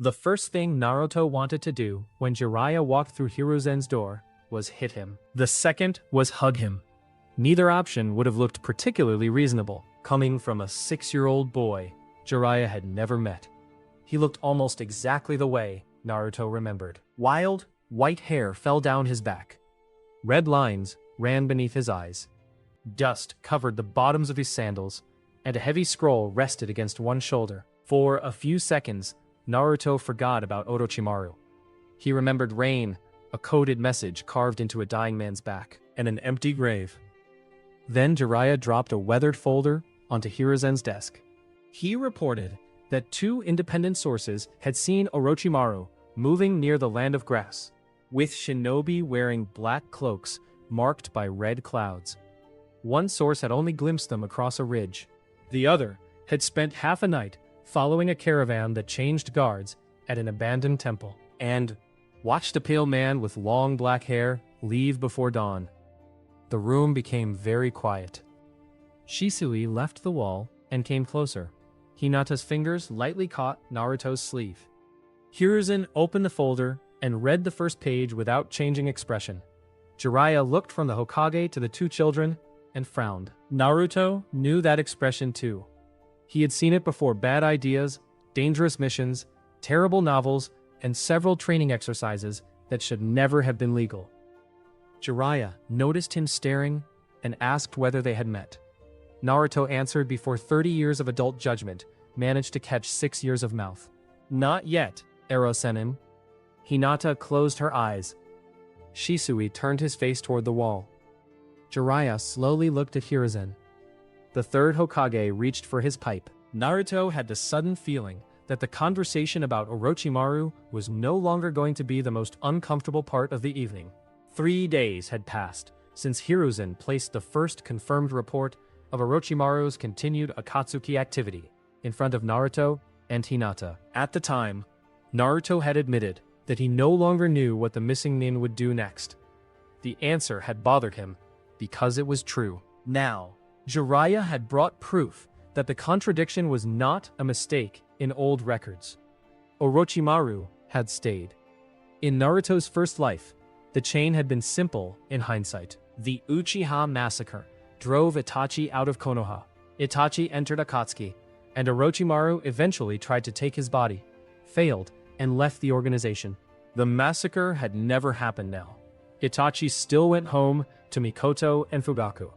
The first thing Naruto wanted to do when Jiraiya walked through Hiruzen's door was hit him. The second was hug him. Neither option would have looked particularly reasonable, coming from a 6-year-old boy Jiraiya had never met. He looked almost exactly the way Naruto remembered. Wild, white hair fell down his back. Red lines ran beneath his eyes. Dust covered the bottoms of his sandals, and a heavy scroll rested against one shoulder. For a few seconds, Naruto forgot about Orochimaru. He remembered rain, a coded message carved into a dying man's back, and an empty grave. Then Jiraiya dropped a weathered folder onto Hiruzen's desk. He reported that 2 independent sources had seen Orochimaru moving near the Land of Grass, with shinobi wearing black cloaks marked by red clouds. One source had only glimpsed them across a ridge. The other had spent half a night following a caravan that changed guards at an abandoned temple, and watched a pale man with long black hair leave before dawn. The room became very quiet. Shisui left the wall and came closer. Hinata's fingers lightly caught Naruto's sleeve. Hiruzen opened the folder and read the first page without changing expression. Jiraiya looked from the Hokage to the 2 children and frowned. Naruto knew that expression too. He had seen it before bad ideas, dangerous missions, terrible novels, and several training exercises that should never have been legal. Jiraiya noticed him staring and asked whether they had met. Naruto answered before 30 years of adult judgment managed to catch 6 years of mouth. Not yet, Ero-senin. Hinata closed her eyes. Shisui turned his face toward the wall. Jiraiya slowly looked at Hiruzen. The 3rd Hokage reached for his pipe. Naruto had the sudden feeling that the conversation about Orochimaru was no longer going to be the most uncomfortable part of the evening. 3 days had passed since Hiruzen placed the first confirmed report of Orochimaru's continued Akatsuki activity in front of Naruto and Hinata. At the time, Naruto had admitted that he no longer knew what the missing nin would do next. The answer had bothered him because it was true. Now, Jiraiya had brought proof that the contradiction was not a mistake in old records. Orochimaru had stayed. In Naruto's first life, the chain had been simple in hindsight. The Uchiha massacre drove Itachi out of Konoha. Itachi entered Akatsuki, and Orochimaru eventually tried to take his body, failed, and left the organization. The massacre had never happened now. Itachi still went home to Mikoto and Fugaku.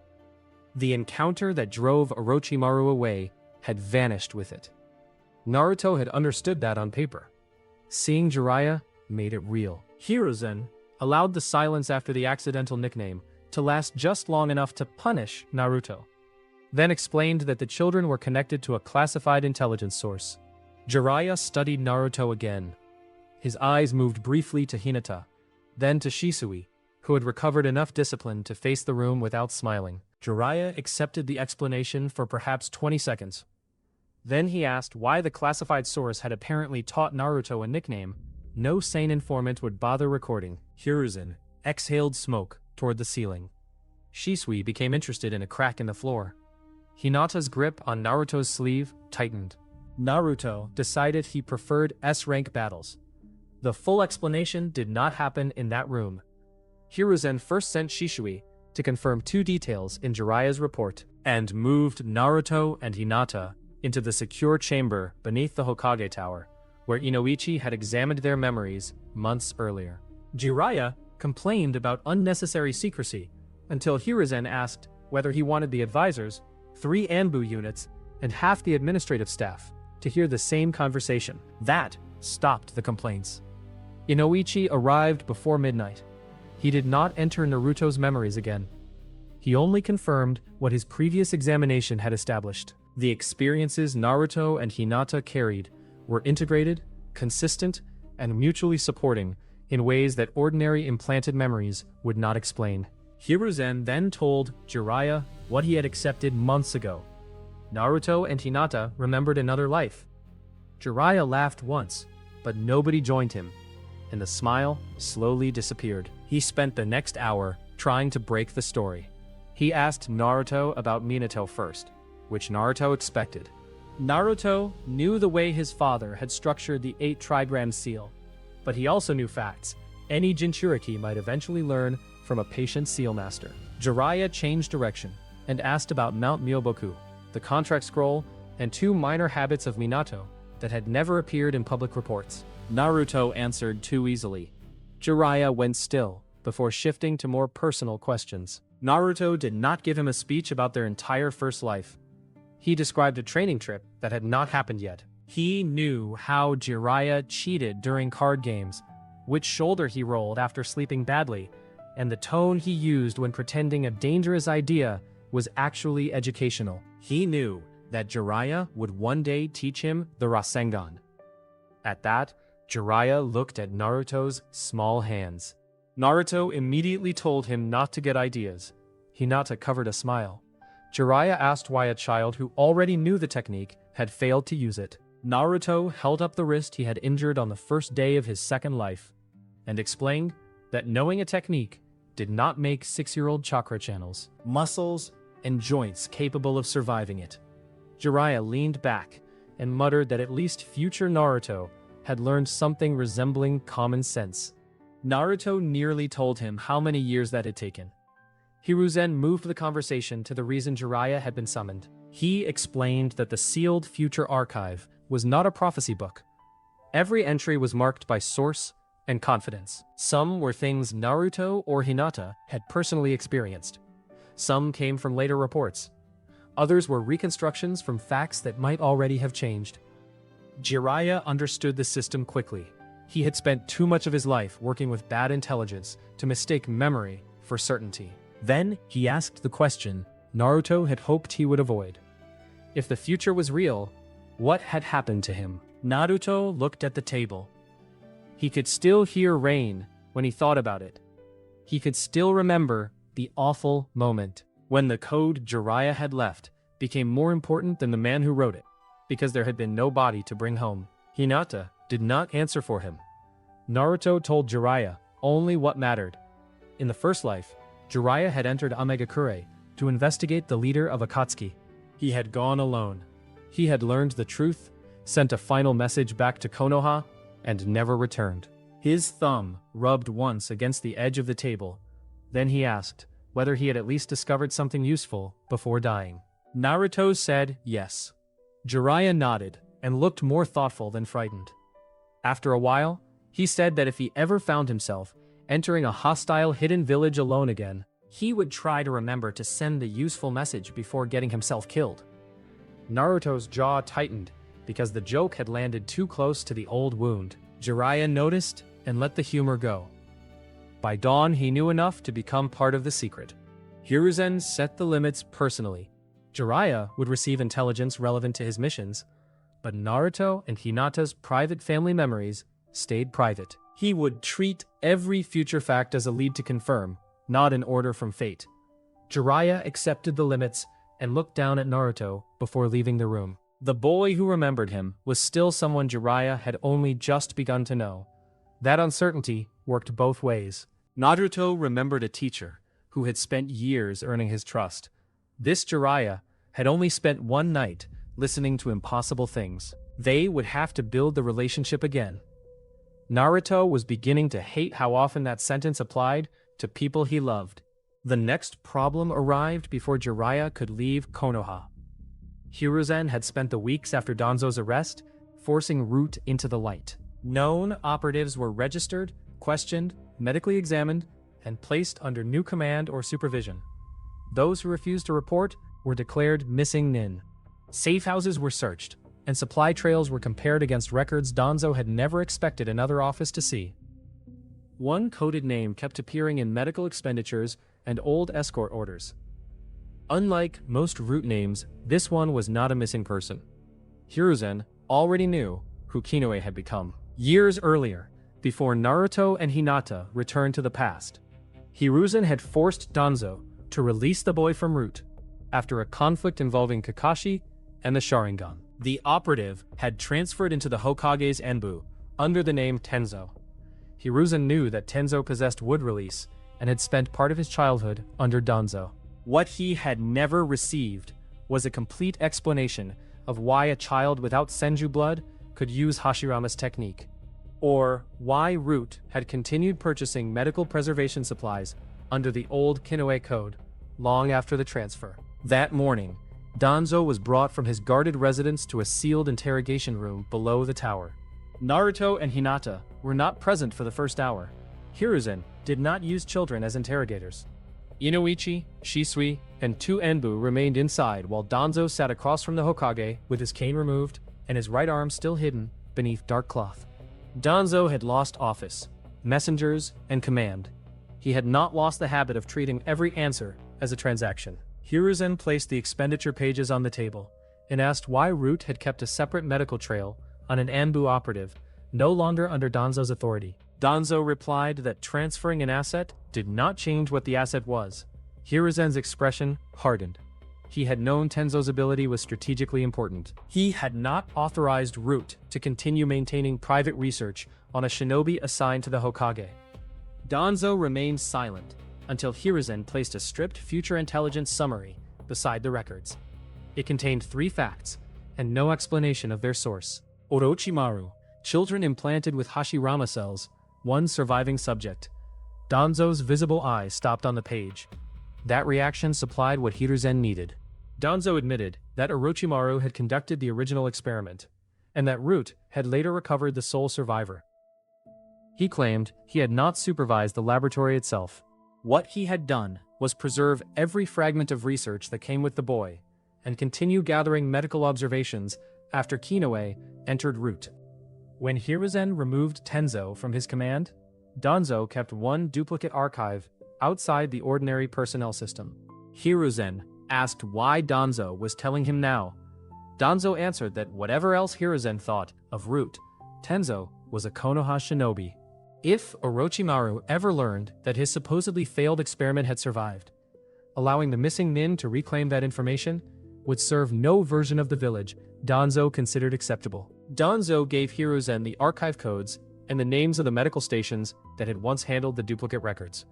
The encounter that drove Orochimaru away had vanished with it. Naruto had understood that on paper. Seeing Jiraiya made it real. Hiruzen allowed the silence after the accidental nickname to last just long enough to punish Naruto, then explained that the children were connected to a classified intelligence source. Jiraiya studied Naruto again. His eyes moved briefly to Hinata, then to Shisui, who had recovered enough discipline to face the room without smiling. Jiraiya accepted the explanation for perhaps 20 seconds. Then he asked why the classified source had apparently taught Naruto a nickname no sane informant would bother recording. Hiruzen exhaled smoke toward the ceiling. Shisui became interested in a crack in the floor. Hinata's grip on Naruto's sleeve tightened. Naruto decided he preferred S-rank battles. The full explanation did not happen in that room. Hiruzen first sent Shisui to confirm 2 details in Jiraiya's report, and moved Naruto and Hinata into the secure chamber beneath the Hokage Tower, where Inoichi had examined their memories months earlier. Jiraiya complained about unnecessary secrecy until Hiruzen asked whether he wanted the advisors, 3 Anbu units, and half the administrative staff to hear the same conversation. That stopped the complaints. Inoichi arrived before midnight. He did not enter Naruto's memories again. He only confirmed what his previous examination had established. The experiences Naruto and Hinata carried were integrated, consistent, and mutually supporting in ways that ordinary implanted memories would not explain. Hiruzen then told Jiraiya what he had accepted months ago. Naruto and Hinata remembered another life. Jiraiya laughed once, but nobody joined him, and the smile slowly disappeared. He spent the next hour trying to break the story. He asked Naruto about Minato first, which Naruto expected. Naruto knew the way his father had structured the 8 trigram seal, but he also knew facts any Jinchuriki might eventually learn from a patient seal master. Jiraiya changed direction and asked about Mount Myoboku, the contract scroll, and 2 minor habits of Minato that had never appeared in public reports. Naruto answered too easily. Jiraiya went still before shifting to more personal questions. Naruto did not give him a speech about their entire first life. He described a training trip that had not happened yet. He knew how Jiraiya cheated during card games, which shoulder he rolled after sleeping badly, and the tone he used when pretending a dangerous idea was actually educational. He knew that Jiraiya would one day teach him the Rasengan. At that, Jiraiya looked at Naruto's small hands. Naruto immediately told him not to get ideas. Hinata covered a smile. Jiraiya asked why a child who already knew the technique had failed to use it. Naruto held up the wrist he had injured on the first day of his second life, and explained that knowing a technique did not make 6-year-old chakra channels, muscles, and joints capable of surviving it. Jiraiya leaned back and muttered that at least future Naruto had learned something resembling common sense. Naruto nearly told him how many years that had taken. Hiruzen moved the conversation to the reason Jiraiya had been summoned. He explained that the sealed future archive was not a prophecy book. Every entry was marked by source and confidence. Some were things Naruto or Hinata had personally experienced. Some came from later reports. Others were reconstructions from facts that might already have changed. Jiraiya understood the system quickly. He had spent too much of his life working with bad intelligence to mistake memory for certainty. Then he asked the question Naruto had hoped he would avoid. If the future was real, what had happened to him? Naruto looked at the table. He could still hear rain when he thought about it. He could still remember the awful moment when the code Jiraiya had left became more important than the man who wrote it, because there had been no body to bring home. Hinata did not answer for him. Naruto told Jiraiya only what mattered. In the first life, Jiraiya had entered Amegakure to investigate the leader of Akatsuki. He had gone alone. He had learned the truth, sent a final message back to Konoha, and never returned. His thumb rubbed once against the edge of the table. Then he asked whether he had at least discovered something useful before dying. Naruto said yes. Jiraiya nodded and looked more thoughtful than frightened. After a while, he said that if he ever found himself entering a hostile hidden village alone again, he would try to remember to send the useful message before getting himself killed. Naruto's jaw tightened because the joke had landed too close to the old wound. Jiraiya noticed and let the humor go. By dawn, he knew enough to become part of the secret. Hiruzen set the limits personally. Jiraiya would receive intelligence relevant to his missions, but Naruto and Hinata's private family memories stayed private. He would treat every future fact as a lead to confirm, not an order from fate. Jiraiya accepted the limits and looked down at Naruto before leaving the room. The boy who remembered him was still someone Jiraiya had only just begun to know. That uncertainty worked both ways. Naruto remembered a teacher who had spent years earning his trust. This Jiraiya had only spent one night listening to impossible things. They would have to build the relationship again. Naruto was beginning to hate how often that sentence applied to people he loved. The next problem arrived before Jiraiya could leave Konoha. Hiruzen had spent the weeks after Danzo's arrest forcing Root into the light. Known operatives were registered, questioned, medically examined, and placed under new command or supervision. Those who refused to report were declared missing nin. Safe houses were searched, and supply trails were compared against records Danzo had never expected another office to see. One coded name kept appearing in medical expenditures and old escort orders. Unlike most root names, this one was not a missing person. Hiruzen already knew who Kinoe had become. Years earlier, before Naruto and Hinata returned to the past, Hiruzen had forced Danzo to release the boy from Root after a conflict involving Kakashi and the Sharingan. The operative had transferred into the Hokage's Enbu under the name Tenzo. Hiruzen knew that Tenzo possessed wood release and had spent part of his childhood under Danzo. What he had never received was a complete explanation of why a child without Senju blood could use Hashirama's technique, or why Root had continued purchasing medical preservation supplies under the old Kinoue code long after the transfer. That morning, Danzo was brought from his guarded residence to a sealed interrogation room below the tower. Naruto and Hinata were not present for the first hour. Hiruzen did not use children as interrogators. Inoichi, Shisui, and 2 Enbu remained inside while Danzo sat across from the Hokage with his cane removed and his right arm still hidden beneath dark cloth. Danzo had lost office, messengers, and command. He had not lost the habit of treating every answer as a transaction. Hiruzen placed the expenditure pages on the table and asked why Root had kept a separate medical trail on an Anbu operative, no longer under Danzo's authority. Danzo replied that transferring an asset did not change what the asset was. Hiruzen's expression hardened. He had known Tenzo's ability was strategically important. He had not authorized Root to continue maintaining private research on a shinobi assigned to the Hokage. Danzo remained silent until Hiruzen placed a stripped future intelligence summary beside the records. It contained 3 facts and no explanation of their source. Orochimaru, children implanted with Hashirama cells, 1 surviving subject. Danzo's visible eye stopped on the page. That reaction supplied what Hiruzen needed. Danzo admitted that Orochimaru had conducted the original experiment, and that Root had later recovered the sole survivor. He claimed he had not supervised the laboratory itself. What he had done was preserve every fragment of research that came with the boy, and continue gathering medical observations after Kinoue entered Root. When Hiruzen removed Tenzo from his command, Danzo kept 1 duplicate archive outside the ordinary personnel system. Hiruzen asked why Danzo was telling him now. Danzo answered that whatever else Hiruzen thought of Root, Tenzo was a Konoha shinobi. If Orochimaru ever learned that his supposedly failed experiment had survived, allowing the missing nin to reclaim that information would serve no version of the village Danzo considered acceptable. Danzo gave Hiruzen the archive codes and the names of the medical stations that had once handled the duplicate records.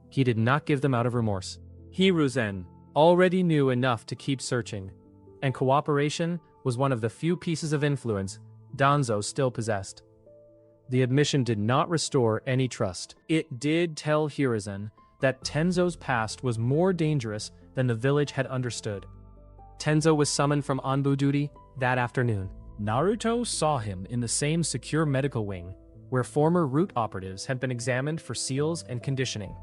He did not give them out of remorse. Hiruzen already knew enough to keep searching, and cooperation was one of the few pieces of influence Danzo still possessed. The admission did not restore any trust. It did tell Hiruzen that Tenzo's past was more dangerous than the village had understood. Tenzo was summoned from Anbu duty that afternoon. Naruto saw him in the same secure medical wing, where former Root operatives had been examined for seals and conditioning.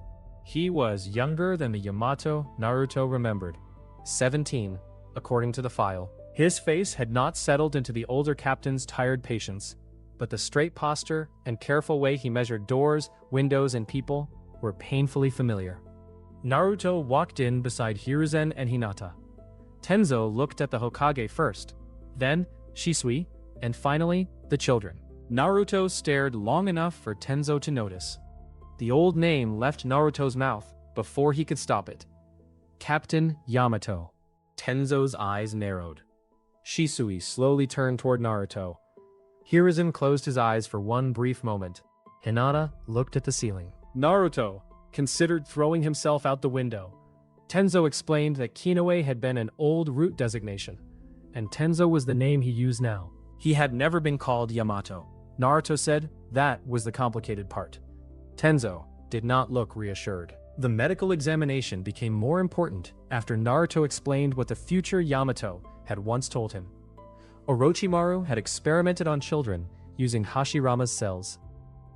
He was younger than the Yamato Naruto remembered, 17, according to the file. His face had not settled into the older captain's tired patience, but the straight posture and careful way he measured doors, windows, and people were painfully familiar. Naruto walked in beside Hiruzen and Hinata. Tenzo looked at the Hokage first, then Shisui, and finally the children. Naruto stared long enough for Tenzo to notice. The old name left Naruto's mouth before he could stop it. Captain Yamato. Tenzo's eyes narrowed. Shisui slowly turned toward Naruto. Hiruzen closed his eyes for one brief moment. Hinata looked at the ceiling. Naruto considered throwing himself out the window. Tenzo explained that Kinoue had been an old Root designation, and Tenzo was the name he used now. He had never been called Yamato. Naruto said that was the complicated part. Tenzo did not look reassured. The medical examination became more important after Naruto explained what the future Yamato had once told him. Orochimaru had experimented on children using Hashirama's cells.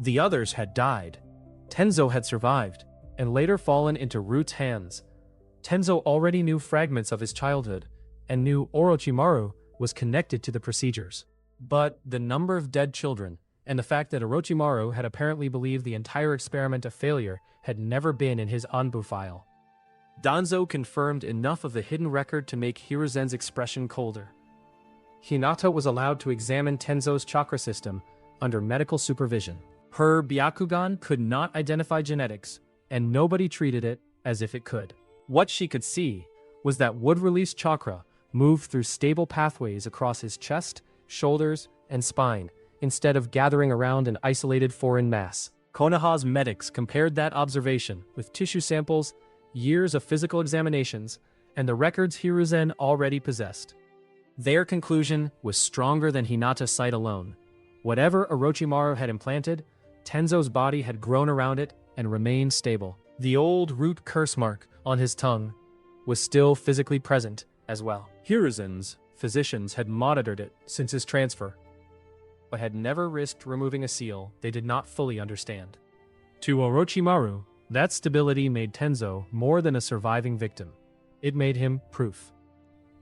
The others had died. Tenzo had survived, and later fallen into Root's hands. Tenzo already knew fragments of his childhood, and knew Orochimaru was connected to the procedures. But the number of dead children, and the fact that Orochimaru had apparently believed the entire experiment a failure, had never been in his Anbu file. Danzo confirmed enough of the hidden record to make Hiruzen's expression colder. Hinata was allowed to examine Tenzo's chakra system under medical supervision. Her Byakugan could not identify genetics, and nobody treated it as if it could. What she could see was that wood-release chakra moved through stable pathways across his chest, shoulders, and spine, instead of gathering around an isolated foreign mass. Konoha's medics compared that observation with tissue samples, years of physical examinations, and the records Hiruzen already possessed. Their conclusion was stronger than Hinata's sight alone. Whatever Orochimaru had implanted, Tenzo's body had grown around it and remained stable. The old root curse mark on his tongue was still physically present as well. Hiruzen's physicians had monitored it since his transfer, but had never risked removing a seal they did not fully understand. To Orochimaru, that stability made Tenzo more than a surviving victim. It made him proof.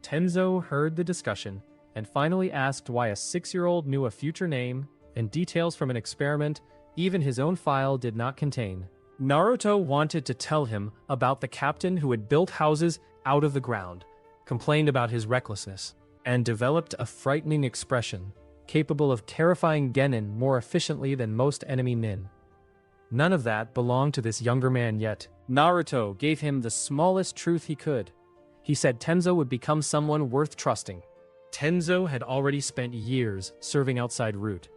Tenzo heard the discussion and finally asked why a 6-year-old knew a future name and details from an experiment even his own file did not contain. Naruto wanted to tell him about the captain who had built houses out of the ground, complained about his recklessness, and developed a frightening expression, capable of terrifying genin more efficiently than most enemy nin. None of that belonged to this younger man yet. Naruto gave him the smallest truth he could. He said Tenzo would become someone worth trusting. Tenzo had already spent years serving outside Root,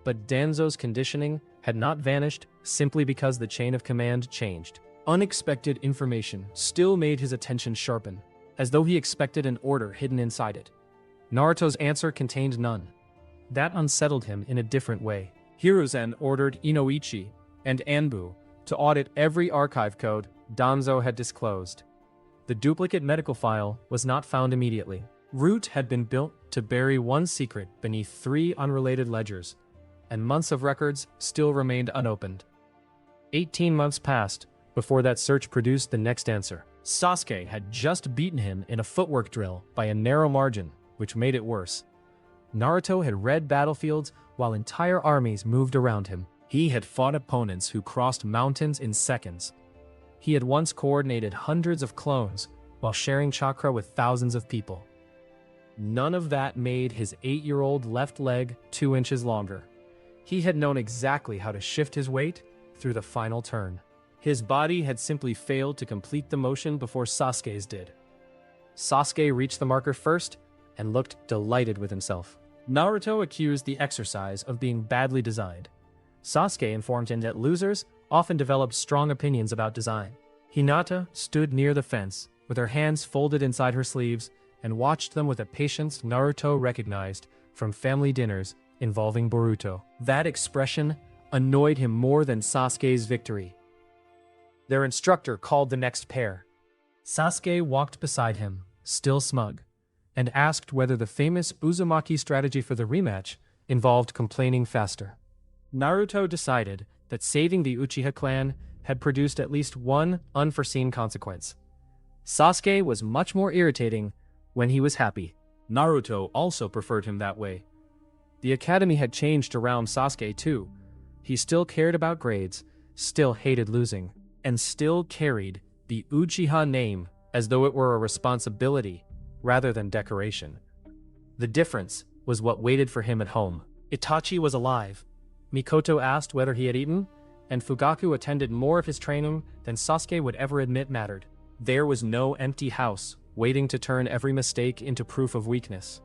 but Danzo's conditioning had not vanished simply because the chain of command changed. Unexpected information still made his attention sharpen, as though he expected an order hidden inside it. Naruto's answer contained none. That unsettled him in a different way. Hiruzen ordered Inoichi and Anbu to audit every archive code Danzo had disclosed. The duplicate medical file was not found immediately. Root had been built to bury one secret beneath 3 unrelated ledgers, and months of records still remained unopened. 18 months passed before that search produced the next answer. Sasuke had just beaten him in a footwork drill by a narrow margin, which made it worse. Naruto had read battlefields while entire armies moved around him. He had fought opponents who crossed mountains in seconds. He had once coordinated hundreds of clones while sharing chakra with thousands of people. None of that made his 8-year-old left leg 2 inches longer. He had known exactly how to shift his weight through the final turn. His body had simply failed to complete the motion before Sasuke's did. Sasuke reached the marker first and looked delighted with himself. Naruto accused the exercise of being badly designed. Sasuke informed him that losers often developed strong opinions about design. Hinata stood near the fence, with her hands folded inside her sleeves, and watched them with a patience Naruto recognized from family dinners involving Boruto. That expression annoyed him more than Sasuke's victory. Their instructor called the next pair. Sasuke walked beside him, still smug, and asked whether the famous Uzumaki strategy for the rematch involved complaining faster. Naruto decided that saving the Uchiha clan had produced at least one unforeseen consequence. Sasuke was much more irritating when he was happy. Naruto also preferred him that way. The academy had changed around Sasuke too. He still cared about grades, still hated losing, and still carried the Uchiha name as though it were a responsibility rather than decoration. The difference was what waited for him at home. Itachi was alive. Mikoto asked whether he had eaten, and Fugaku attended more of his training than Sasuke would ever admit mattered. There was no empty house waiting to turn every mistake into proof of weakness.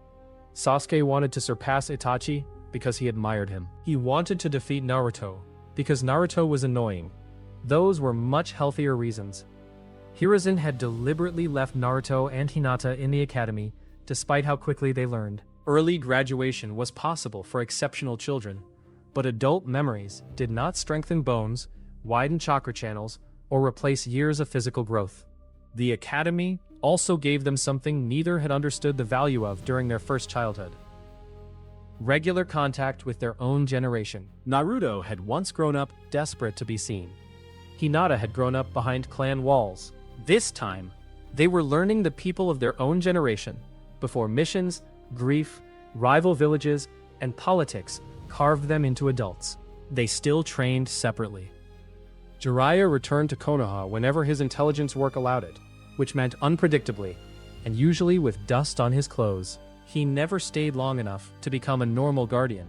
Sasuke wanted to surpass Itachi because he admired him. He wanted to defeat Naruto because Naruto was annoying. Those were much healthier reasons. Hiruzen had deliberately left Naruto and Hinata in the academy despite how quickly they learned. Early graduation was possible for exceptional children, but adult memories did not strengthen bones, widen chakra channels, or replace years of physical growth. The academy also gave them something neither had understood the value of during their first childhood: regular contact with their own generation. Naruto had once grown up desperate to be seen. Hinata had grown up behind clan walls. This time, they were learning the people of their own generation before missions, grief, rival villages, and politics carved them into adults. They still trained separately. Jiraiya returned to Konoha whenever his intelligence work allowed it, which meant unpredictably, and usually with dust on his clothes. He never stayed long enough to become a normal guardian.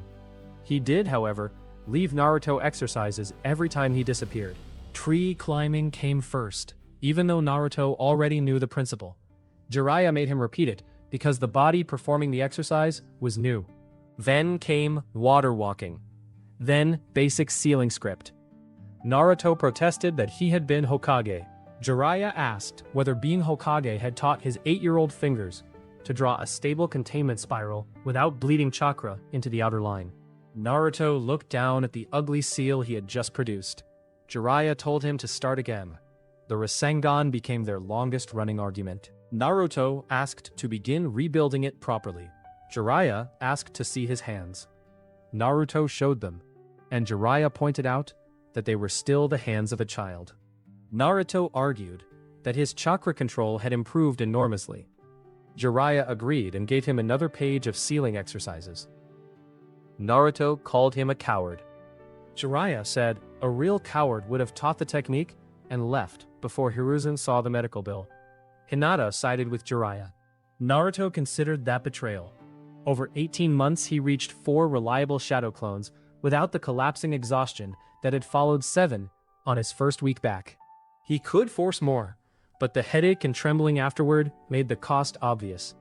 He did, however, leave Naruto exercises every time he disappeared. Tree climbing came first, even though Naruto already knew the principle. Jiraiya made him repeat it because the body performing the exercise was new. Then came water walking. Then basic ceiling script. Naruto protested that he had been Hokage. Jiraiya asked whether being Hokage had taught his 8-year-old fingers to draw a stable containment spiral without bleeding chakra into the outer line. Naruto looked down at the ugly seal he had just produced. Jiraiya told him to start again. The Rasengan became their longest-running argument. Naruto asked to begin rebuilding it properly. Jiraiya asked to see his hands. Naruto showed them, and Jiraiya pointed out that they were still the hands of a child. Naruto argued that his chakra control had improved enormously. Jiraiya agreed and gave him another page of sealing exercises. Naruto called him a coward. Jiraiya said a real coward would have taught the technique and left before Hiruzen saw the medical bill. Hinata sided with Jiraiya. Naruto considered that betrayal. Over 18 months he reached 4 reliable shadow clones without the collapsing exhaustion that had followed 7 on his first week back. He could force more, but the headache and trembling afterward made the cost obvious.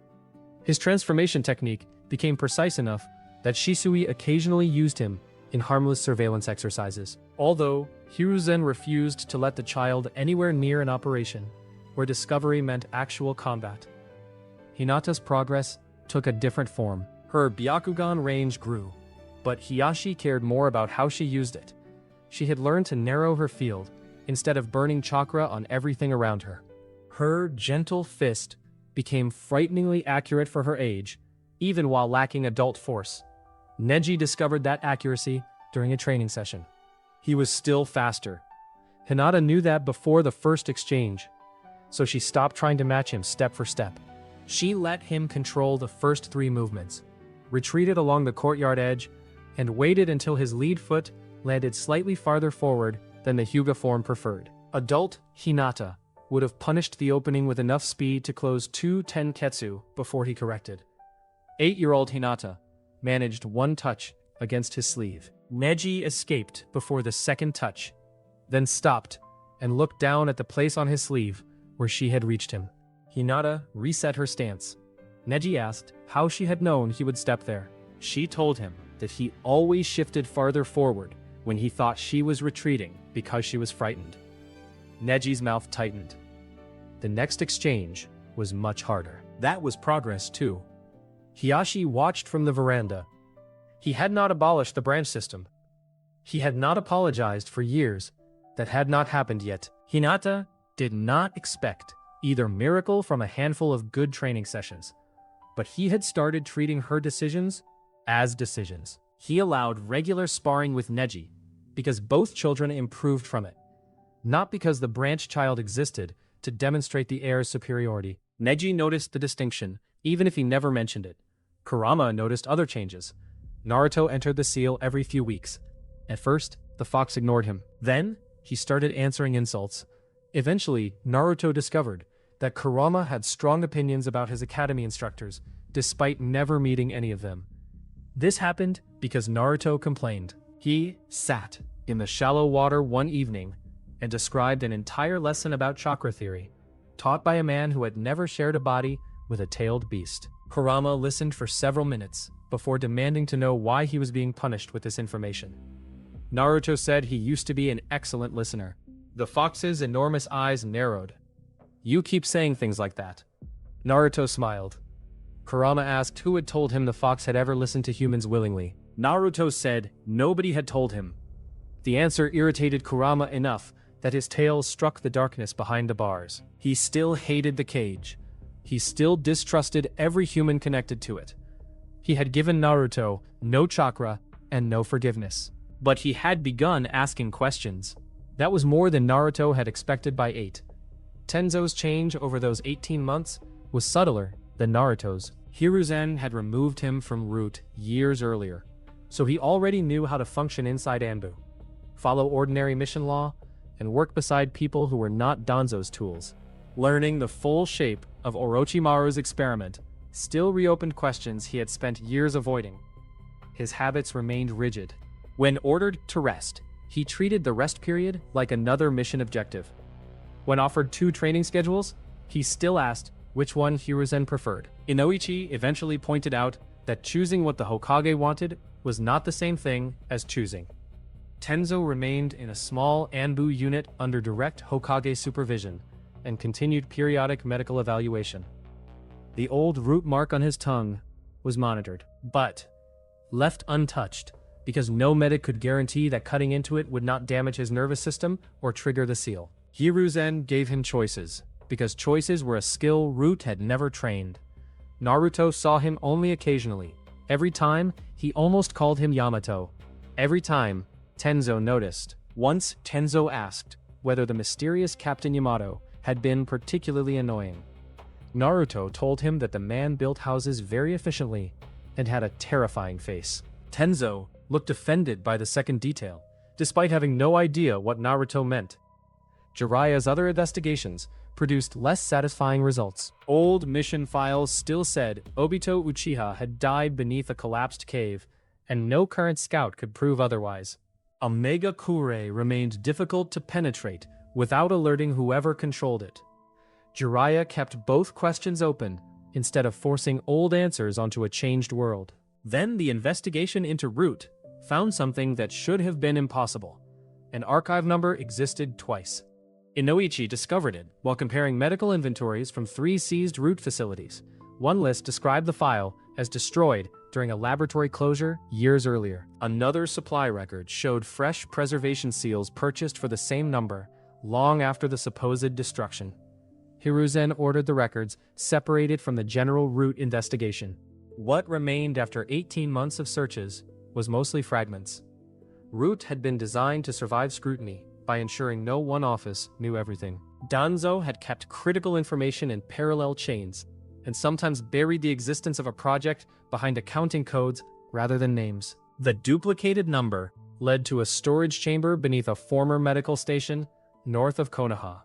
His transformation technique became precise enough that Shisui occasionally used him in harmless surveillance exercises. Although Hiruzen refused to let the child anywhere near an operation where discovery meant actual combat. Hinata's progress took a different form. Her Byakugan range grew, but Hiyashi cared more about how she used it. She had learned to narrow her field instead of burning chakra on everything around her. Her gentle fist became frighteningly accurate for her age, even while lacking adult force. Neji discovered that accuracy during a training session. He was still faster. Hinata knew that before the first exchange, so she stopped trying to match him step for step. She let him control the first 3 movements, retreated along the courtyard edge, and waited until his lead foot landed slightly farther forward than the Hyuga form preferred. Adult Hinata would have punished the opening with enough speed to close 2 tenketsu before he corrected. 8-year-old Hinata managed 1 touch against his sleeve. Neji escaped before the second touch, then stopped and looked down at the place on his sleeve where she had reached him. Hinata reset her stance. Neji asked how she had known he would step there. She told him that he always shifted farther forward when he thought she was retreating because she was frightened. Neji's mouth tightened. The next exchange was much harder. That was progress too. Hiyashi watched from the veranda. He had not abolished the branch system. He had not apologized for years. That had not happened yet. Hinata did not expect either miracle from a handful of good training sessions, but he had started treating her decisions as decisions. He allowed regular sparring with Neji because both children improved from it, not because the branch child existed to demonstrate the heir's superiority. Neji noticed the distinction, even if he never mentioned it. Kurama noticed other changes. Naruto entered the seal every few weeks. At first, the fox ignored him. Then, he started answering insults. Eventually, Naruto discovered that Kurama had strong opinions about his academy instructors, despite never meeting any of them. This happened because Naruto complained. He sat in the shallow water one evening and described an entire lesson about chakra theory, taught by a man who had never shared a body with a tailed beast. Kurama listened for several minutes before demanding to know why he was being punished with this information. Naruto said he used to be an excellent listener. The fox's enormous eyes narrowed. "You keep saying things like that." Naruto smiled. Kurama asked who had told him the fox had ever listened to humans willingly. Naruto said nobody had told him. The answer irritated Kurama enough that his tail struck the darkness behind the bars. He still hated the cage. He still distrusted every human connected to it. He had given Naruto no chakra and no forgiveness. But he had begun asking questions. That was more than Naruto had expected by 8. Tenzo's change over those 18 months was subtler than Naruto's. Hiruzen had removed him from Root years earlier, so he already knew how to function inside Anbu, follow ordinary mission law, and work beside people who were not Danzo's tools. Learning the full shape of Orochimaru's experiment still reopened questions he had spent years avoiding. His habits remained rigid. When ordered to rest, he treated the rest period like another mission objective. When offered 2 training schedules, he still asked which one Hiruzen preferred. Inoichi eventually pointed out that choosing what the Hokage wanted was not the same thing as choosing. Tenzo remained in a small Anbu unit under direct Hokage supervision and continued periodic medical evaluation. The old root mark on his tongue was monitored, but left untouched because no medic could guarantee that cutting into it would not damage his nervous system or trigger the seal. Hiruzen gave him choices, because choices were a skill Root had never trained. Naruto saw him only occasionally. Every time, he almost called him Yamato. Every time, Tenzo noticed. Once, Tenzo asked whether the mysterious Captain Yamato had been particularly annoying. Naruto told him that the man built houses very efficiently and had a terrifying face. Tenzo looked offended by the second detail, despite having no idea what Naruto meant. Jiraiya's other investigations produced less satisfying results. Old mission files still said Obito Uchiha had died beneath a collapsed cave, and no current scout could prove otherwise. Omega Kure remained difficult to penetrate without alerting whoever controlled it. Jiraiya kept both questions open instead of forcing old answers onto a changed world. Then the investigation into Root found something that should have been impossible. An archive number existed twice. Inoichi discovered it while comparing medical inventories from 3 seized Root facilities. One list described the file as destroyed during a laboratory closure years earlier. Another supply record showed fresh preservation seals purchased for the same number long after the supposed destruction. Hiruzen ordered the records separated from the general Root investigation. What remained after 18 months of searches was mostly fragments. Root had been designed to survive scrutiny by ensuring no one office knew everything. Danzo had kept critical information in parallel chains, and sometimes buried the existence of a project behind accounting codes rather than names. The duplicated number led to a storage chamber beneath a former medical station north of Konoha.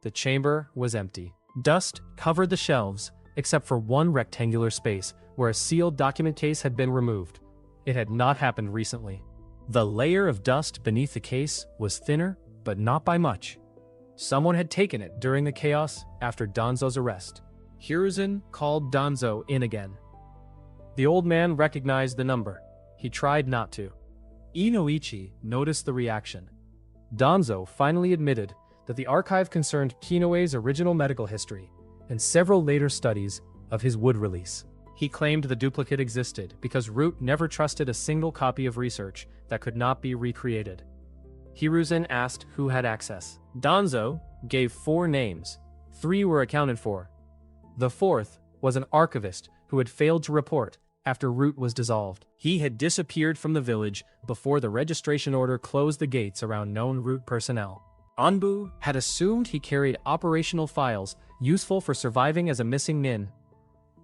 The chamber was empty. Dust covered the shelves, except for one rectangular space where a sealed document case had been removed. It had not happened recently. The layer of dust beneath the case was thinner, but not by much. Someone had taken it during the chaos after Danzo's arrest. Hiruzen called Danzo in again. The old man recognized the number. He tried not to. Inoichi noticed the reaction. Danzo finally admitted that the archive concerned Kinoe's original medical history and several later studies of his wood release. He claimed the duplicate existed because Root never trusted a single copy of research that could not be recreated. Hiruzen asked who had access. Danzo gave 4 names. 3 were accounted for. The 4th was an archivist who had failed to report after Root was dissolved. He had disappeared from the village before the registration order closed the gates around known Root personnel. Anbu had assumed he carried operational files useful for surviving as a missing nin.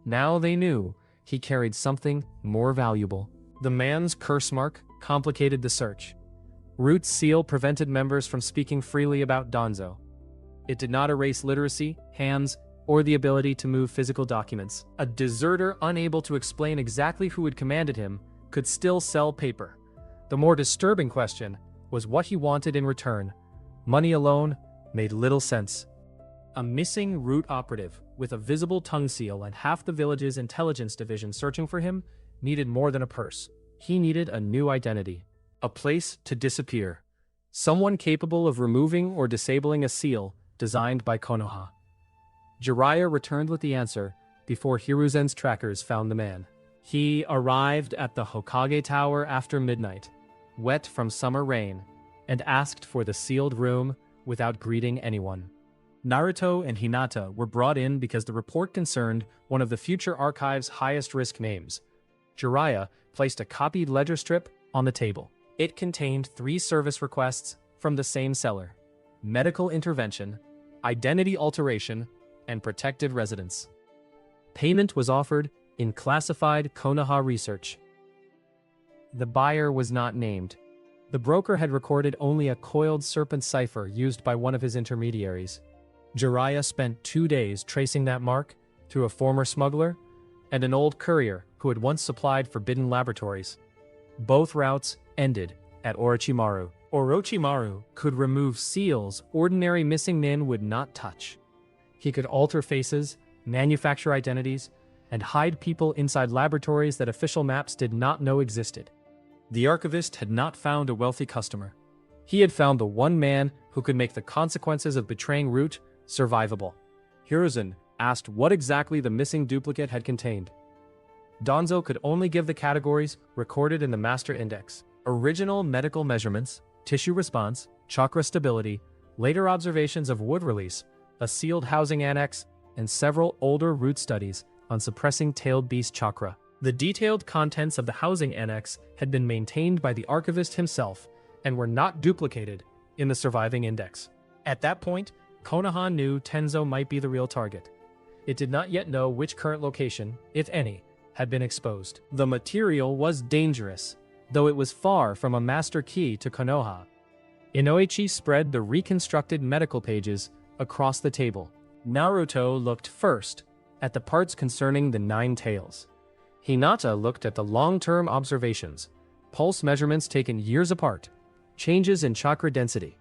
Now they knew he carried something more valuable. The man's curse mark complicated the search. Root's seal prevented members from speaking freely about Danzo. It did not erase literacy, hands, or the ability to move physical documents. A deserter unable to explain exactly who had commanded him could still sell paper. The more disturbing question was what he wanted in return. Money alone made little sense. A missing Root operative with a visible tongue seal and half the village's intelligence division searching for him needed more than a purse. He needed a new identity, a place to disappear, someone capable of removing or disabling a seal designed by Konoha. Jiraiya returned with the answer before Hiruzen's trackers found the man. He arrived at the Hokage Tower after midnight, wet from summer rain, and asked for the sealed room without greeting anyone. Naruto and Hinata were brought in because the report concerned one of the future archive's highest-risk names. Jiraiya placed a copied ledger strip on the table. It contained 3 service requests from the same seller: medical intervention, identity alteration, and protected residence. Payment was offered in classified Konoha research. The buyer was not named. The broker had recorded only a coiled serpent cipher used by one of his intermediaries. Jiraiya spent 2 days tracing that mark through a former smuggler and an old courier who had once supplied forbidden laboratories. Both routes ended at Orochimaru. Orochimaru could remove seals ordinary missing nin would not touch. He could alter faces, manufacture identities, and hide people inside laboratories that official maps did not know existed. The archivist had not found a wealthy customer. He had found the one man who could make the consequences of betraying Root survivable. Hiruzen asked what exactly the missing duplicate had contained. Donzo could only give the categories recorded in the master index: original medical measurements, tissue response, chakra stability, later observations of wood release, a sealed housing annex, and several older root studies on suppressing tailed beast chakra. The detailed contents of the housing annex had been maintained by the archivist himself and were not duplicated in the surviving index. At that point, Konoha knew Tenzo might be the real target. It did not yet know which current location, if any, had been exposed. The material was dangerous, though it was far from a master key to Konoha. Inoichi spread the reconstructed medical pages across the table. Naruto looked first at the parts concerning the 9 tails. Hinata looked at the long-term observations, pulse measurements taken years apart, changes in chakra density,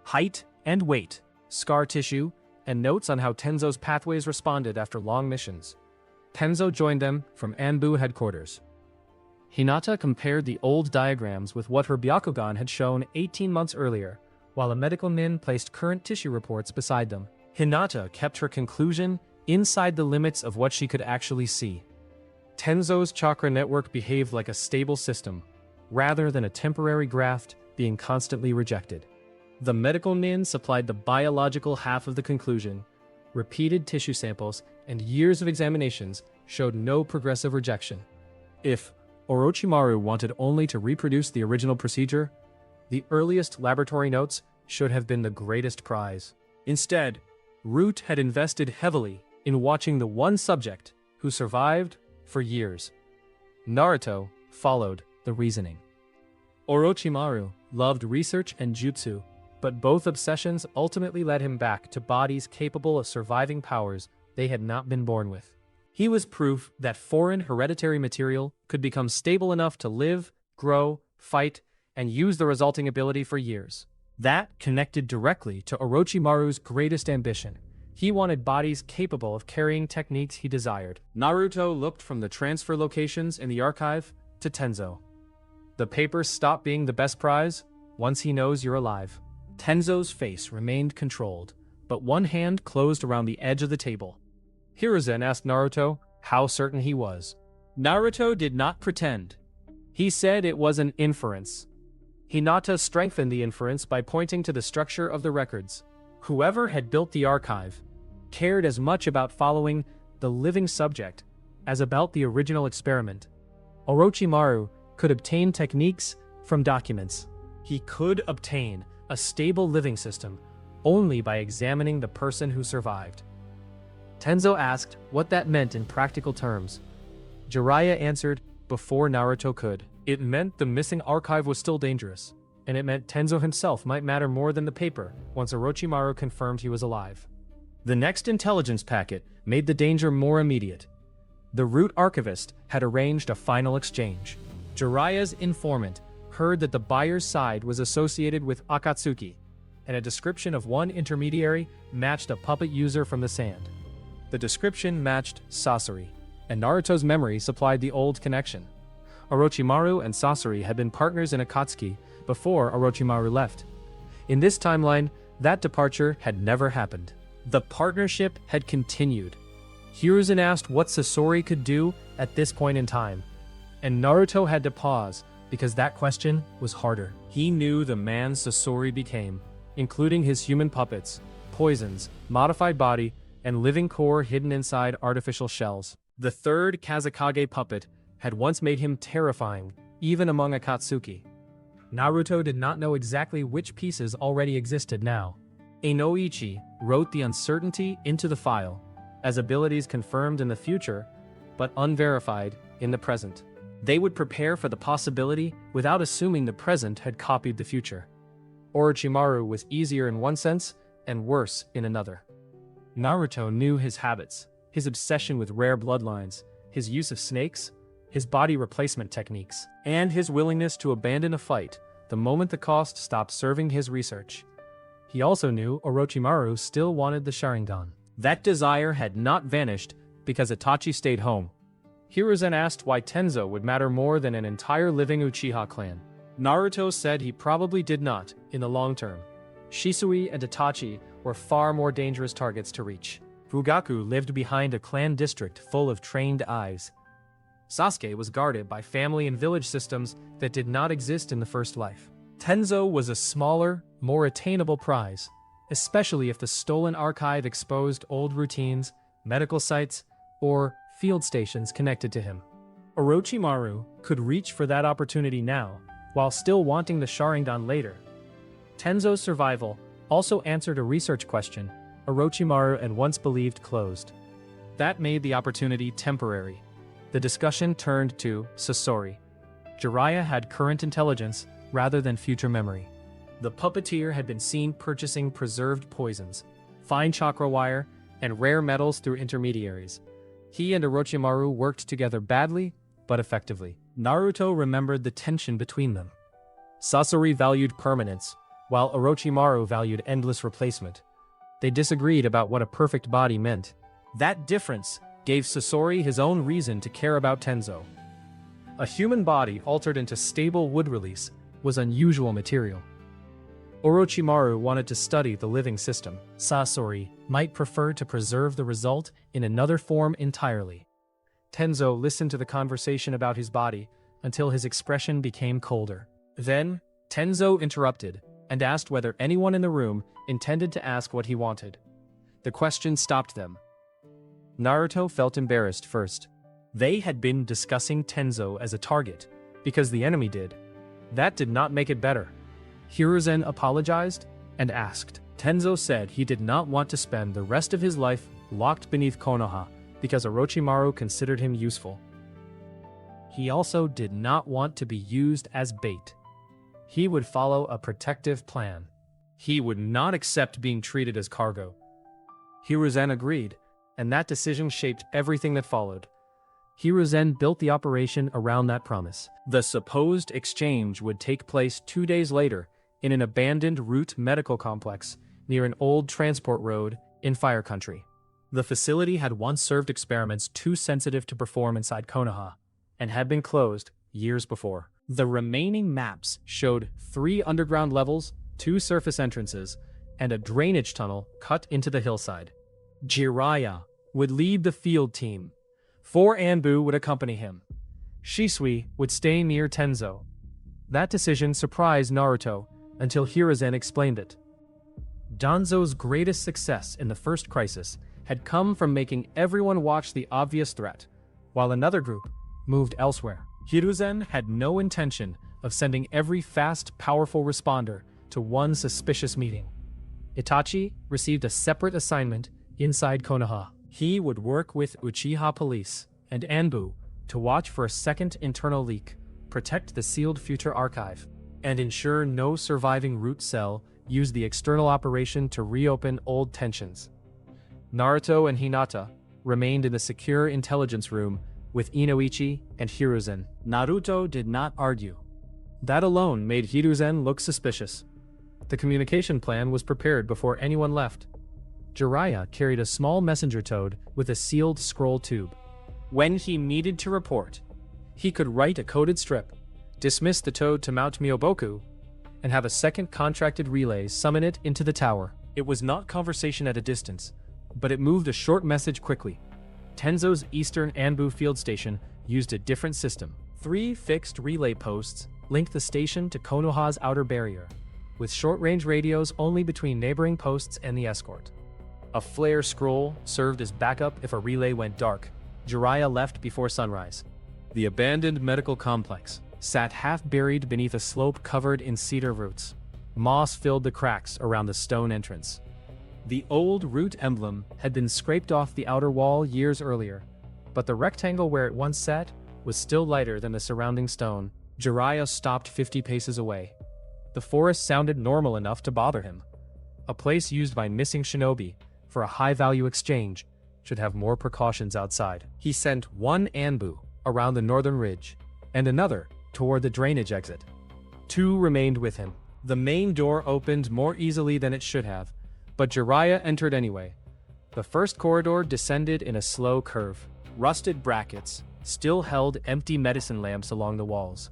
height and weight, scar tissue, and notes on how Tenzo's pathways responded after long missions. Tenzo joined them from Anbu headquarters. Hinata compared the old diagrams with what her Byakugan had shown 18 months earlier, while a medical nin placed current tissue reports beside them. Hinata kept her conclusion inside the limits of what she could actually see. Tenzo's chakra network behaved like a stable system, rather than a temporary graft being constantly rejected. The medical nin supplied the biological half of the conclusion. Repeated tissue samples and years of examinations showed no progressive rejection. If Orochimaru wanted only to reproduce the original procedure, the earliest laboratory notes should have been the greatest prize. Instead, Root had invested heavily in watching the one subject who survived for years. Naruto followed the reasoning. Orochimaru loved research and jutsu, but both obsessions ultimately led him back to bodies capable of surviving powers they had not been born with. He was proof that foreign hereditary material could become stable enough to live, grow, fight, and use the resulting ability for years. That connected directly to Orochimaru's greatest ambition. He wanted bodies capable of carrying techniques he desired. Naruto looked from the transfer locations in the archive to Tenzo. The papers stop being the best prize once he knows you're alive. Tenzo's face remained controlled, but one hand closed around the edge of the table. Hiruzen asked Naruto how certain he was. Naruto did not pretend. He said it was an inference. Hinata strengthened the inference by pointing to the structure of the records. Whoever had built the archive cared as much about following the living subject as about the original experiment. Orochimaru could obtain techniques from documents. He could obtain a stable living system only by examining the person who survived. Tenzo asked what that meant in practical terms. Jiraiya answered before Naruto could. It meant the missing archive was still dangerous, and it meant Tenzo himself might matter more than the paper once Orochimaru confirmed he was alive. The next intelligence packet made the danger more immediate. The root archivist had arranged a final exchange. Jiraiya's informant heard that the buyer's side was associated with Akatsuki, and a description of one intermediary matched a puppet user from the sand. The description matched Sasori, and Naruto's memory supplied the old connection. Orochimaru and Sasori had been partners in Akatsuki before Orochimaru left. In this timeline, that departure had never happened. The partnership had continued. Hiruzen asked what Sasori could do at this point in time, and Naruto had to pause because that question was harder. He knew the man Sasori became, including his human puppets, poisons, modified body, and living core hidden inside artificial shells. The third Kazekage puppet had once made him terrifying, even among Akatsuki. Naruto did not know exactly which pieces already existed now. Inoichi wrote the uncertainty into the file, as abilities confirmed in the future, but unverified in the present. They would prepare for the possibility without assuming the present had copied the future. Orochimaru was easier in one sense and worse in another. Naruto knew his habits, his obsession with rare bloodlines, his use of snakes, his body replacement techniques, and his willingness to abandon a fight the moment the cost stopped serving his research. He also knew Orochimaru still wanted the Sharingan. That desire had not vanished because Itachi stayed home. Hiruzen asked why Tenzo would matter more than an entire living Uchiha clan. Naruto said he probably did not, in the long term. Shisui and Itachi were far more dangerous targets to reach. Fugaku lived behind a clan district full of trained eyes. Sasuke was guarded by family and village systems that did not exist in the first life. Tenzo was a smaller, more attainable prize, especially if the stolen archive exposed old routines, medical sites, or field stations connected to him. Orochimaru could reach for that opportunity now, while still wanting the Sharingan later. Tenzo's survival also answered a research question Orochimaru had once believed closed. That made the opportunity temporary. The discussion turned to Sasori. Jiraiya had current intelligence rather than future memory. The puppeteer had been seen purchasing preserved poisons, fine chakra wire, and rare metals through intermediaries. He and Orochimaru worked together badly, but effectively. Naruto remembered the tension between them. Sasori valued permanence, while Orochimaru valued endless replacement. They disagreed about what a perfect body meant. That difference gave Sasori his own reason to care about Tenzo. A human body altered into stable wood release was unusual material. Orochimaru wanted to study the living system. Sasori might prefer to preserve the result in another form entirely. Tenzo listened to the conversation about his body until his expression became colder. Then, Tenzo interrupted and asked whether anyone in the room intended to ask what he wanted. The question stopped them. Naruto felt embarrassed first. They had been discussing Tenzo as a target, because the enemy did. That did not make it better. Hiruzen apologized and asked. Tenzo said he did not want to spend the rest of his life locked beneath Konoha because Orochimaru considered him useful. He also did not want to be used as bait. He would follow a protective plan. He would not accept being treated as cargo. Hiruzen agreed, and that decision shaped everything that followed. Hiruzen built the operation around that promise. The supposed exchange would take place 2 days later in an abandoned root medical complex near an old transport road in Fire Country. The facility had once served experiments too sensitive to perform inside Konoha, and had been closed years before. The remaining maps showed 3 underground levels, 2 surface entrances, and a drainage tunnel cut into the hillside. Jiraiya would lead the field team. 4 Anbu would accompany him. Shisui would stay near Tenzo. That decision surprised Naruto until Hiruzen explained it. Danzo's greatest success in the first crisis had come from making everyone watch the obvious threat, while another group moved elsewhere. Hiruzen had no intention of sending every fast, powerful responder to one suspicious meeting. Itachi received a separate assignment inside Konoha. He would work with Uchiha police and Anbu to watch for a second internal leak, protect the sealed future archive, and ensure no surviving root cell used the external operation to reopen old tensions. Naruto and Hinata remained in the secure intelligence room with Inoichi and Hiruzen. Naruto did not argue. That alone made Hiruzen look suspicious. The communication plan was prepared before anyone left. Jiraiya carried a small messenger toad with a sealed scroll tube. When he needed to report, he could write a coded strip, dismiss the toad to Mount Myoboku, and have a second contracted relay summon it into the tower. It was not conversation at a distance, but it moved a short message quickly. Tenzo's Eastern Anbu field station used a different system. 3 fixed relay posts linked the station to Konoha's outer barrier, with short-range radios only between neighboring posts and the escort. A flare scroll served as backup if a relay went dark. Jiraiya left before sunrise. The abandoned medical complex sat half-buried beneath a slope covered in cedar roots. Moss filled the cracks around the stone entrance. The old root emblem had been scraped off the outer wall years earlier, but the rectangle where it once sat was still lighter than the surrounding stone. Jiraiya stopped 50 paces away. The forest sounded normal enough to bother him. A place used by missing shinobi for a high-value exchange should have more precautions outside. He sent 1 Anbu around the northern ridge, and another toward the drainage exit. 2 remained with him. The main door opened more easily than it should have, but Jiraiya entered anyway. The first corridor descended in a slow curve. Rusted brackets still held empty medicine lamps along the walls.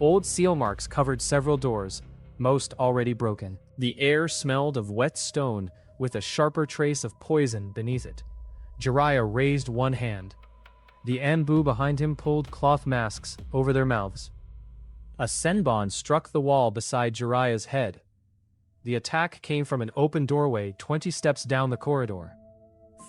Old seal marks covered several doors, most already broken. The air smelled of wet stone with a sharper trace of poison beneath it. Jiraiya raised one hand. The Anbu behind him pulled cloth masks over their mouths. A senbon struck the wall beside Jiraiya's head. The attack came from an open doorway 20 steps down the corridor.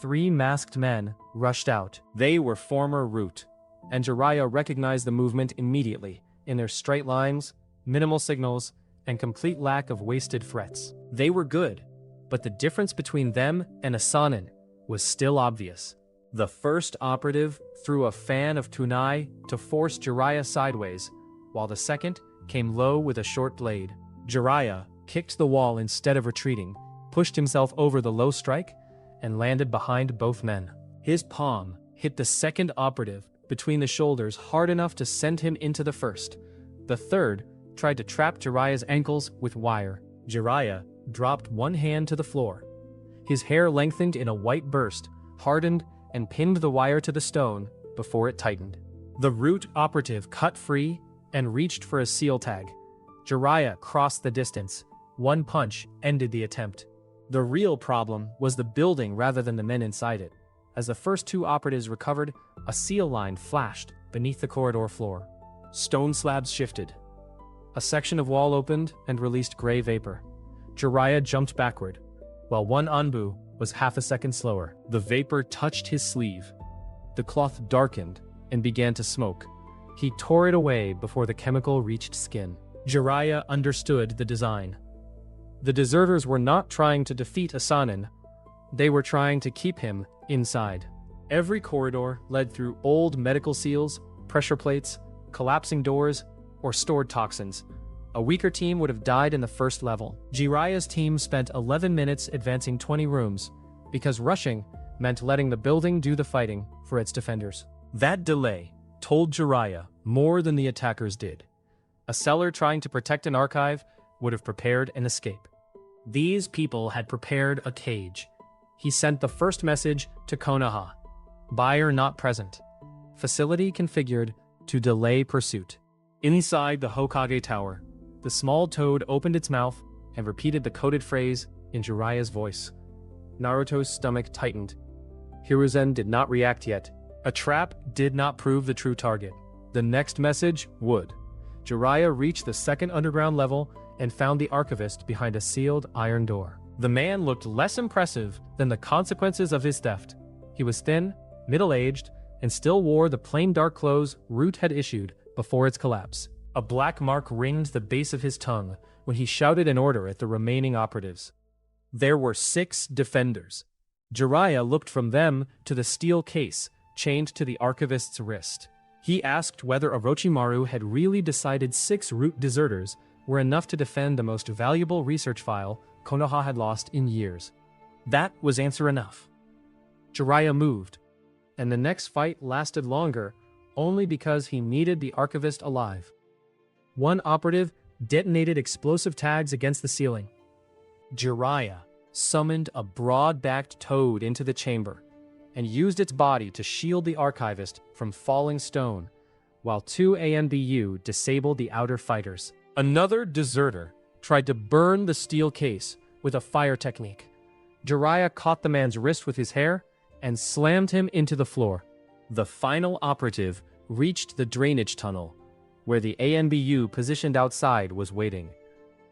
3 masked men rushed out. They were former Root, and Jiraiya recognized the movement immediately in their straight lines, minimal signals, and complete lack of wasted threats. They were good, but the difference between them and Asanin was still obvious. The first operative threw a fan of kunai to force Jiraiya sideways, while the second came low with a short blade. Jiraiya kicked the wall instead of retreating, pushed himself over the low strike, and landed behind both men. His palm hit the second operative between the shoulders hard enough to send him into the first. The third tried to trap Jiraiya's ankles with wire. Jiraiya dropped one hand to the floor. His hair lengthened in a white burst, hardened, and pinned the wire to the stone before it tightened. The Root operative cut free and reached for a seal tag. Jiraiya crossed the distance. One punch ended the attempt. The real problem was the building rather than the men inside it. As the first 2 operatives recovered, a seal line flashed beneath the corridor floor. Stone slabs shifted. A section of wall opened and released gray vapor. Jiraiya jumped backward, while one Anbu was half a second slower. The vapor touched his sleeve. The cloth darkened and began to smoke. He tore it away before the chemical reached skin. Jiraiya understood the design. The deserters were not trying to defeat Asanin. They were trying to keep him inside. Every corridor led through old medical seals, pressure plates, collapsing doors, or stored toxins. A weaker team would have died in the first level. Jiraiya's team spent 11 minutes advancing 20 rooms, because rushing meant letting the building do the fighting for its defenders. That delay told Jiraiya more than the attackers did. A seller trying to protect an archive would have prepared an escape. These people had prepared a cage. He sent the first message to Konoha. Buyer not present. Facility configured to delay pursuit. Inside the Hokage Tower, the small toad opened its mouth and repeated the coded phrase in Jiraiya's voice. Naruto's stomach tightened. Hiruzen did not react yet. A trap did not prove the true target. The next message would. Jiraiya reached the second underground level and found the archivist behind a sealed iron door. The man looked less impressive than the consequences of his theft. He was thin, middle-aged, and still wore the plain dark clothes Root had issued before its collapse. A black mark ringed the base of his tongue when he shouted an order at the remaining operatives. There were 6 defenders. Jiraiya looked from them to the steel case chained to the archivist's wrist. He asked whether Orochimaru had really decided 6 Root deserters were enough to defend the most valuable research file Konoha had lost in years. That was answer enough. Jiraiya moved, and the next fight lasted longer only because he needed the archivist alive. One operative detonated explosive tags against the ceiling. Jiraiya summoned a broad-backed toad into the chamber and used its body to shield the archivist from falling stone, while 2 ANBU disabled the outer fighters. Another deserter tried to burn the steel case with a fire technique. Jiraiya caught the man's wrist with his hair and slammed him into the floor. The final operative reached the drainage tunnel, where the ANBU positioned outside was waiting.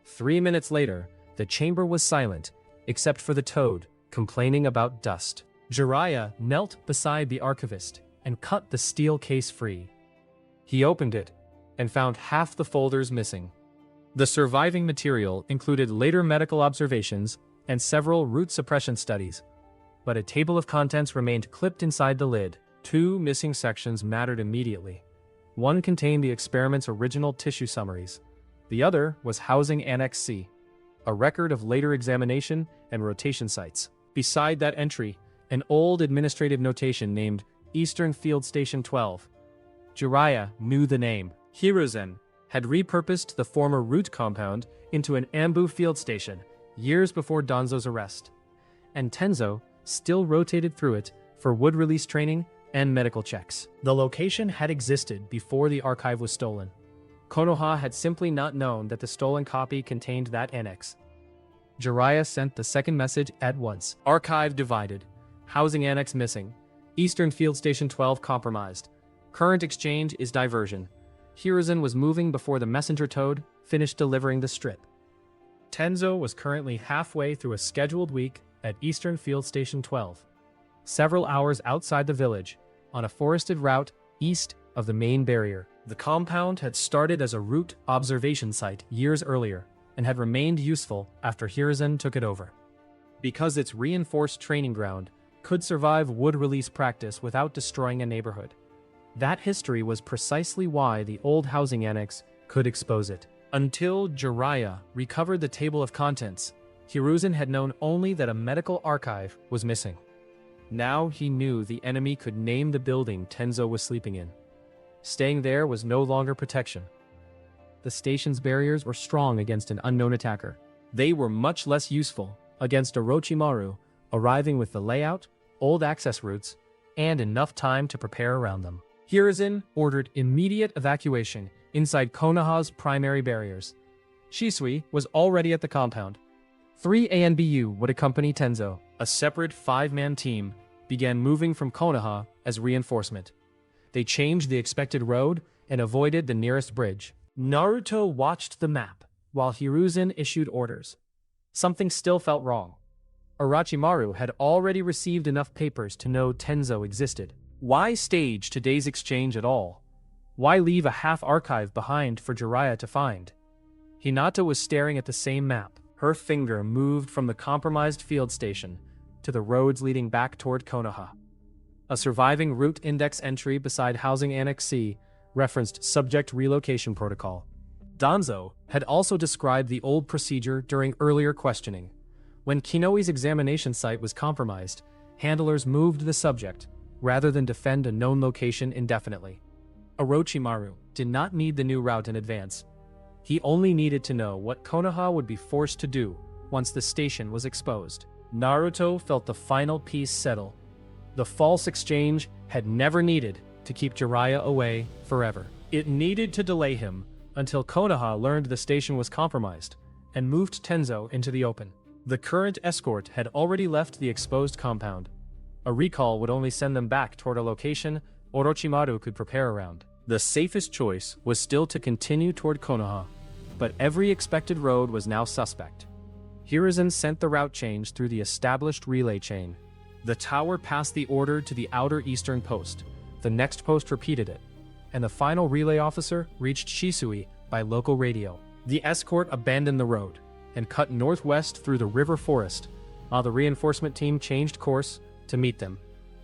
3 minutes later, the chamber was silent, except for the toad, complaining about dust. Jiraiya knelt beside the archivist and cut the steel case free. He opened it and found half the folders missing. The surviving material included later medical observations and several root suppression studies, but a table of contents remained clipped inside the lid. 2 missing sections mattered immediately. One contained the experiment's original tissue summaries. The other was Housing Annex C, a record of later examination and rotation sites. Beside that entry, an old administrative notation named Eastern Field Station 12. Jiraiya knew the name. Hiruzen had repurposed the former Root compound into an Anbu field station years before Danzo's arrest, and Tenzo still rotated through it for wood release training and medical checks. The location had existed before the archive was stolen. Konoha had simply not known that the stolen copy contained that annex. Jiraiya sent the second message at once. Archive divided. Housing annex missing. Eastern Field Station 12 compromised. Current exchange is diversion. Hiruzen was moving before the messenger toad finished delivering the strip. Tenzo was currently halfway through a scheduled week at Eastern Field Station 12. Several hours outside the village, on a forested route east of the main barrier. The compound had started as a route observation site years earlier and had remained useful after Hiruzen took it over. Because its reinforced training ground could survive wood release practice without destroying a neighborhood. That history was precisely why the old housing annex could expose it. Until Jiraiya recovered the table of contents, Hiruzen had known only that a medical archive was missing. Now he knew the enemy could name the building Tenzo was sleeping in. Staying there was no longer protection. The station's barriers were strong against an unknown attacker. They were much less useful against Orochimaru, arriving with the layout, old access routes, and enough time to prepare around them. Hiruzen ordered immediate evacuation inside Konoha's primary barriers. Shisui was already at the compound. 3 ANBU would accompany Tenzo. A separate 5-man team began moving from Konoha as reinforcement. They changed the expected road and avoided the nearest bridge. Naruto watched the map while Hiruzen issued orders. Something still felt wrong. Orochimaru had already received enough papers to know Tenzo existed. Why stage today's exchange at all? Why leave a half-archive behind for Jiraiya to find? Hinata was staring at the same map. Her finger moved from the compromised field station to the roads leading back toward Konoha. A surviving route index entry beside Housing Annex C referenced Subject Relocation Protocol. Danzo had also described the old procedure during earlier questioning. When Kinoi's examination site was compromised, handlers moved the subject, rather than defend a known location indefinitely. Orochimaru did not need the new route in advance. He only needed to know what Konoha would be forced to do once the station was exposed. Naruto felt the final piece settle. The false exchange had never needed to keep Jiraiya away forever. It needed to delay him until Konoha learned the station was compromised and moved Tenzo into the open. The current escort had already left the exposed compound. A recall would only send them back toward a location Orochimaru could prepare around. The safest choice was still to continue toward Konoha, but every expected road was now suspect. Hiruzen sent the route change through the established relay chain. The tower passed the order to the outer eastern post. The next post repeated it, and the final relay officer reached Shisui by local radio. The escort abandoned the road and cut northwest through the river forest, while the reinforcement team changed course to meet them.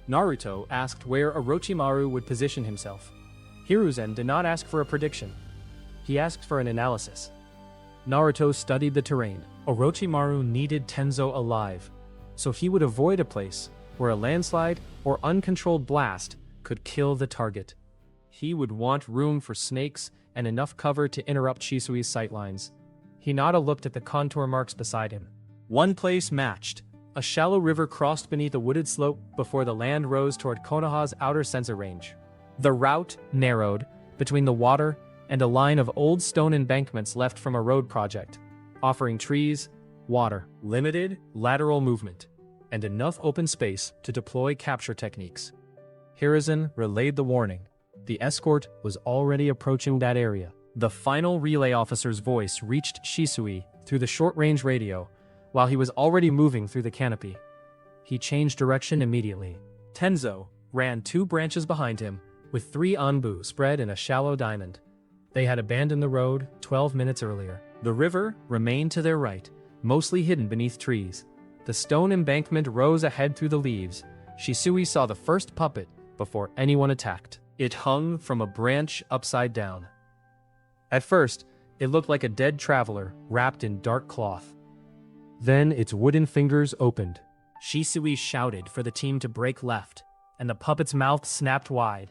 Naruto asked where Orochimaru would position himself. Hiruzen did not ask for a prediction. He asked for an analysis. Naruto studied the terrain. Orochimaru needed Tenzo alive, so he would avoid a place where a landslide or uncontrolled blast could kill the target. He would want room for snakes and enough cover to interrupt Shisui's sightlines. Hinata looked at the contour marks beside him. One place matched. A shallow river crossed beneath a wooded slope before the land rose toward Konoha's outer sensor range. The route narrowed between the water and a line of old stone embankments left from a road project, offering trees, water, limited lateral movement, and enough open space to deploy capture techniques. Hiruzen relayed the warning. The escort was already approaching that area. The final relay officer's voice reached Shisui through the short-range radio while he was already moving through the canopy. He changed direction immediately. Tenzo ran 2 branches behind him, with 3 anbu spread in a shallow diamond. They had abandoned the road 12 minutes earlier. The river remained to their right, mostly hidden beneath trees. The stone embankment rose ahead through the leaves. Shisui saw the first puppet before anyone attacked. It hung from a branch upside down. At first, it looked like a dead traveler wrapped in dark cloth. Then its wooden fingers opened. Shisui shouted for the team to break left, and the puppet's mouth snapped wide.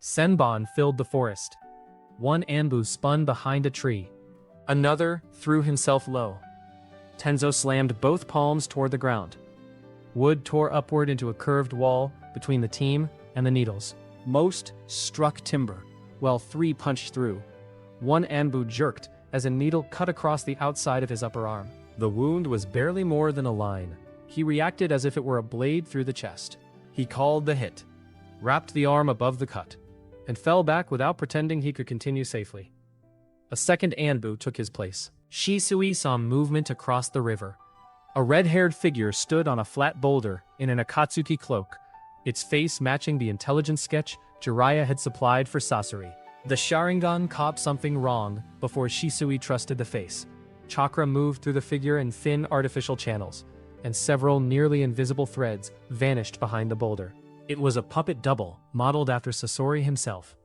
Senbon filled the forest. One anbu spun behind a tree. Another threw himself low. Tenzo slammed both palms toward the ground. Wood tore upward into a curved wall between the team and the needles. Most struck timber, while 3 punched through. One anbu jerked as a needle cut across the outside of his upper arm. The wound was barely more than a line. He reacted as if it were a blade through the chest. He called the hit, wrapped the arm above the cut, and fell back without pretending he could continue safely. A second Anbu took his place. Shisui saw movement across the river. A red-haired figure stood on a flat boulder in an Akatsuki cloak, its face matching the intelligence sketch Jiraiya had supplied for Sasori. The Sharingan caught something wrong before Shisui trusted the face. Chakra moved through the figure in thin artificial channels, and several nearly invisible threads vanished behind the boulder. It was a puppet double, modeled after Sasori himself,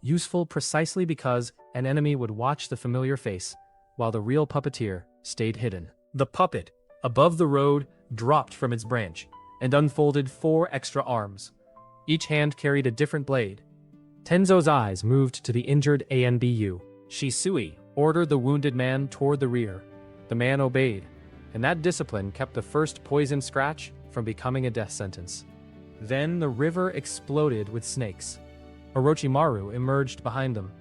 useful precisely because an enemy would watch the familiar face, while the real puppeteer stayed hidden. The puppet, above the road, dropped from its branch, and unfolded 4 extra arms. Each hand carried a different blade. Tenzo's eyes moved to the injured ANBU. Shisui ordered the wounded man toward the rear. The man obeyed, and that discipline kept the first poison scratch from becoming a death sentence. Then the river exploded with snakes. Orochimaru emerged behind them.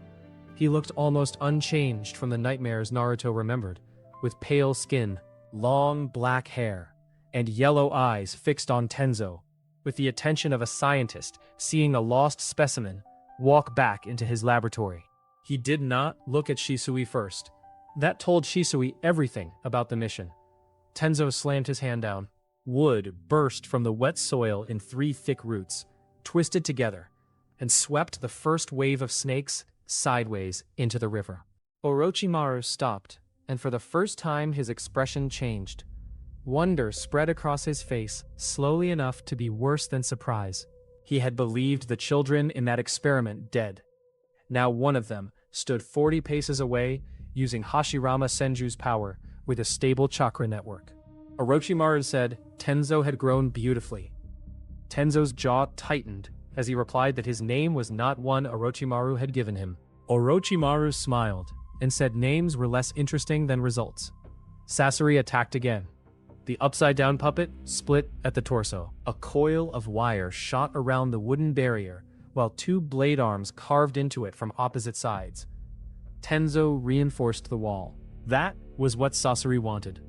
He looked almost unchanged from the nightmares Naruto remembered, with pale skin, long black hair, and yellow eyes fixed on Tenzo, with the attention of a scientist seeing a lost specimen walk back into his laboratory. He did not look at Shisui first. That told Shisui everything about the mission. Tenzo slammed his hand down. Wood burst from the wet soil in 3 thick roots, twisted together, and swept the first wave of snakes sideways into the river. Orochimaru stopped, and for the first time his expression changed. Wonder spread across his face, slowly enough to be worse than surprise. He had believed the children in that experiment dead. Now one of them stood 40 paces away, using Hashirama Senju's power with a stable chakra network. Orochimaru said Tenzo had grown beautifully. Tenzo's jaw tightened as he replied that his name was not one Orochimaru had given him. Orochimaru smiled and said names were less interesting than results. Sasori attacked again. The upside-down puppet split at the torso. A coil of wire shot around the wooden barrier, while 2 blade arms carved into it from opposite sides. Tenzo reinforced the wall. That was what Sasori wanted.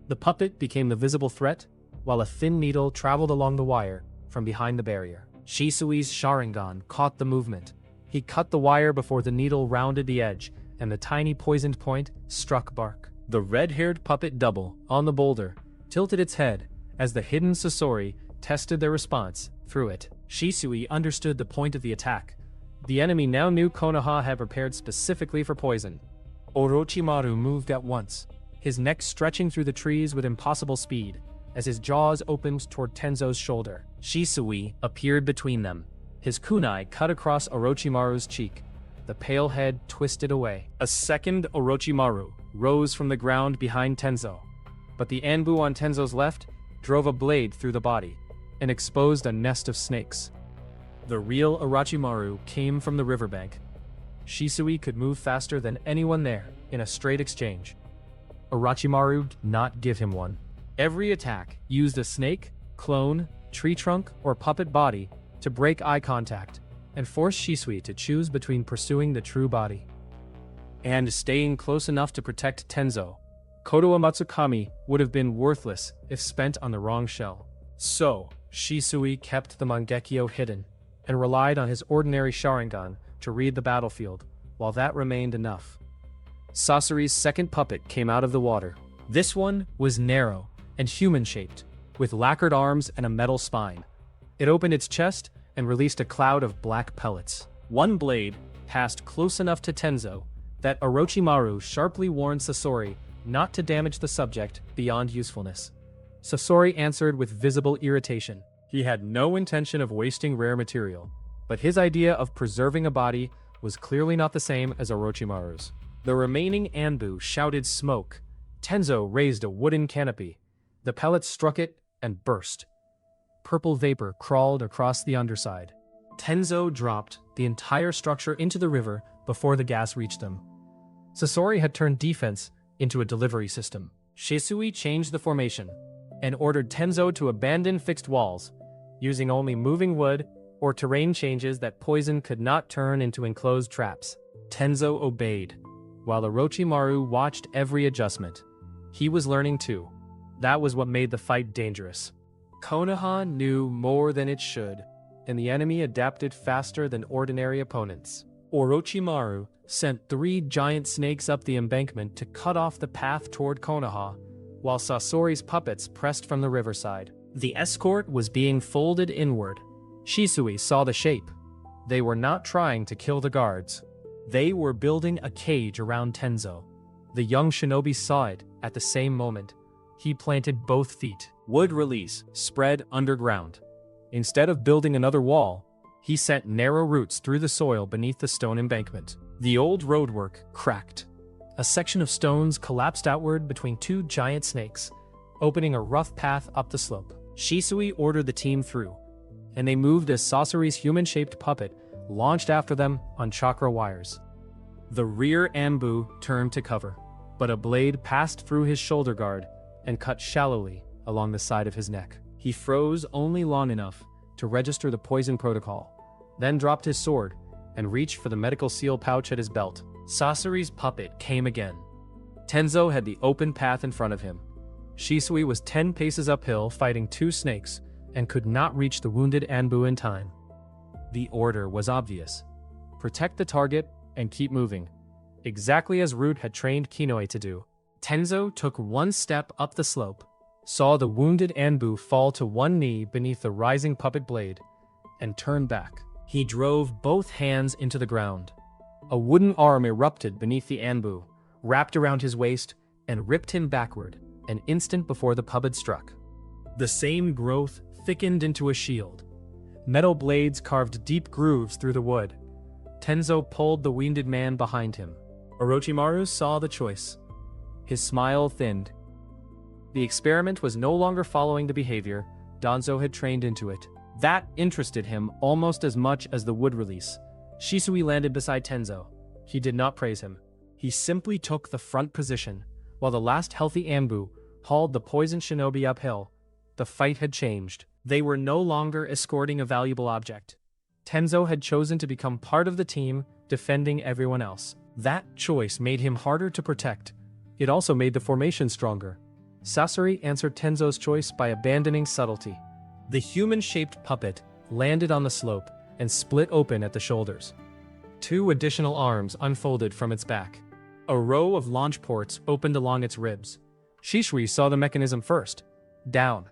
The puppet became the visible threat, while a thin needle traveled along the wire from behind the barrier. Shisui's Sharingan caught the movement. He cut the wire before the needle rounded the edge, and the tiny poisoned point struck bark. The red-haired puppet double on the boulder tilted its head as the hidden Sasori tested their response through it. Shisui understood the point of the attack. The enemy now knew Konoha had prepared specifically for poison. Orochimaru moved at once, his neck stretching through the trees with impossible speed, as his jaws opened toward Tenzo's shoulder. Shisui appeared between them. His kunai cut across Orochimaru's cheek. The pale head twisted away. A second Orochimaru rose from the ground behind Tenzo, but the Anbu on Tenzo's left drove a blade through the body and exposed a nest of snakes. The real Orochimaru came from the riverbank. Shisui could move faster than anyone there in a straight exchange. Orochimaru did not give him one. Every attack used a snake, clone, tree trunk, or puppet body to break eye contact and force Shisui to choose between pursuing the true body and staying close enough to protect Tenzo. Kodowa Matsukami would have been worthless if spent on the wrong shell. So, Shisui kept the Mangekyo hidden and relied on his ordinary Sharingan to read the battlefield, while that remained enough. Sasori's second puppet came out of the water. This one was narrow and human-shaped, with lacquered arms and a metal spine. It opened its chest and released a cloud of black pellets. One blade passed close enough to Tenzo that Orochimaru sharply warned Sasori not to damage the subject beyond usefulness. Sasori answered with visible irritation. He had no intention of wasting rare material, but his idea of preserving a body was clearly not the same as Orochimaru's. The remaining Anbu shouted smoke. Tenzo raised a wooden canopy. The pellets struck it and burst. Purple vapor crawled across the underside. Tenzo dropped the entire structure into the river before the gas reached them. Sasori had turned defense into a delivery system. Shisui changed the formation and ordered Tenzo to abandon fixed walls, using only moving wood or terrain changes that poison could not turn into enclosed traps. Tenzo obeyed, while Orochimaru watched every adjustment. He was learning too. That was what made the fight dangerous. Konoha knew more than it should, and the enemy adapted faster than ordinary opponents. Orochimaru sent 3 giant snakes up the embankment to cut off the path toward Konoha, while Sasori's puppets pressed from the riverside. The escort was being folded inward. Shisui saw the shape. They were not trying to kill the guards. They were building a cage around Tenzo. The young shinobi saw it at the same moment. He planted both feet. Wood release spread underground. Instead of building another wall, he sent narrow roots through the soil beneath the stone embankment. The old roadwork cracked. A section of stones collapsed outward between 2 giant snakes, opening a rough path up the slope. Shisui ordered the team through, and they moved as Sasori's human-shaped puppet launched after them on chakra wires. The rear Anbu turned to cover, but a blade passed through his shoulder guard and cut shallowly along the side of his neck. He froze only long enough to register the poison protocol, then dropped his sword and reached for the medical seal pouch at his belt. Sasori's puppet came again. Tenzo had the open path in front of him. Shisui was 10 paces uphill fighting 2 snakes and could not reach the wounded Anbu in time. The order was obvious. Protect the target and keep moving, exactly as Root had trained Kinoe to do. Tenzo took 1 step up the slope, saw the wounded Anbu fall to 1 knee beneath the rising puppet blade, and turned back. He drove both hands into the ground. A wooden arm erupted beneath the Anbu, wrapped around his waist, and ripped him backward, an instant before the puppet struck. The same growth thickened into a shield. Metal blades carved deep grooves through the wood. Tenzo pulled the wounded man behind him. Orochimaru saw the choice. His smile thinned. The experiment was no longer following the behavior Danzo had trained into it. That interested him almost as much as the wood release. Shisui landed beside Tenzo. He did not praise him. He simply took the front position, while the last healthy Anbu hauled the poisoned shinobi uphill. The fight had changed. They were no longer escorting a valuable object. Tenzo had chosen to become part of the team, defending everyone else. That choice made him harder to protect. It also made the formation stronger. Sasori answered Tenzo's choice by abandoning subtlety. The human-shaped puppet landed on the slope and split open at the shoulders. 2 additional arms unfolded from its back. A row of launch ports opened along its ribs. Shisui saw the mechanism first. Down.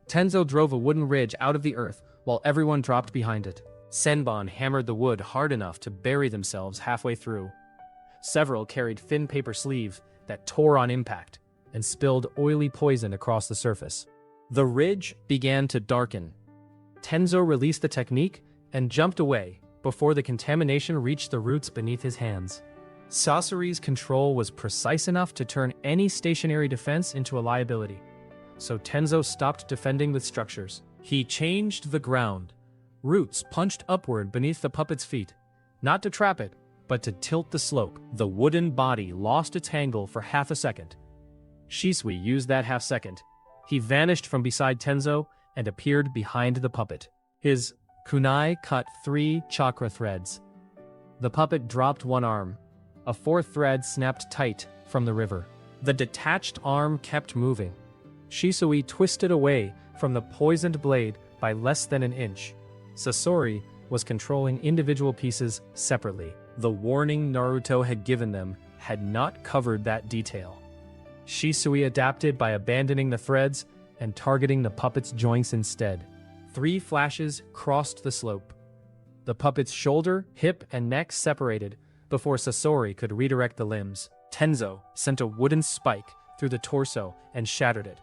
Tenzo drove a wooden ridge out of the earth while everyone dropped behind it. Senbon hammered the wood hard enough to bury themselves halfway through. Several carried thin paper sleeves that tore on impact and spilled oily poison across the surface. The ridge began to darken. Tenzo released the technique and jumped away before the contamination reached the roots beneath his hands. Sasori's control was precise enough to turn any stationary defense into a liability, so Tenzo stopped defending with structures. He changed the ground. Roots punched upward beneath the puppet's feet, not to trap it, but to tilt the slope. The wooden body lost its angle for half a second. Shisui used that half second. He vanished from beside Tenzo and appeared behind the puppet. His kunai cut 3 chakra threads. The puppet dropped 1 arm. A 4th thread snapped tight from the river. The detached arm kept moving. Shisui twisted away from the poisoned blade by less than an inch. Sasori was controlling individual pieces separately. The warning Naruto had given them had not covered that detail. Shisui adapted by abandoning the threads and targeting the puppet's joints instead. 3 flashes crossed the slope. The puppet's shoulder, hip, and neck separated before Sasori could redirect the limbs. Tenzo sent a wooden spike through the torso and shattered it.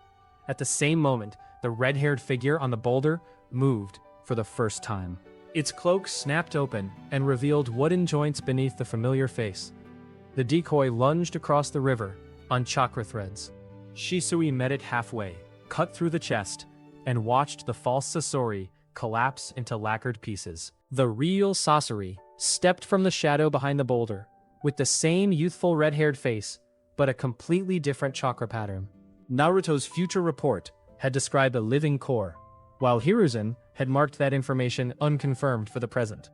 At the same moment, the red-haired figure on the boulder moved for the first time. Its cloak snapped open and revealed wooden joints beneath the familiar face. The decoy lunged across the river on chakra threads. Shisui met it halfway, cut through the chest, and watched the false Sasori collapse into lacquered pieces. The real Sasori stepped from the shadow behind the boulder, with the same youthful red-haired face, but a completely different chakra pattern. Naruto's future report had described a living core, while Hiruzen had marked that information unconfirmed for the present.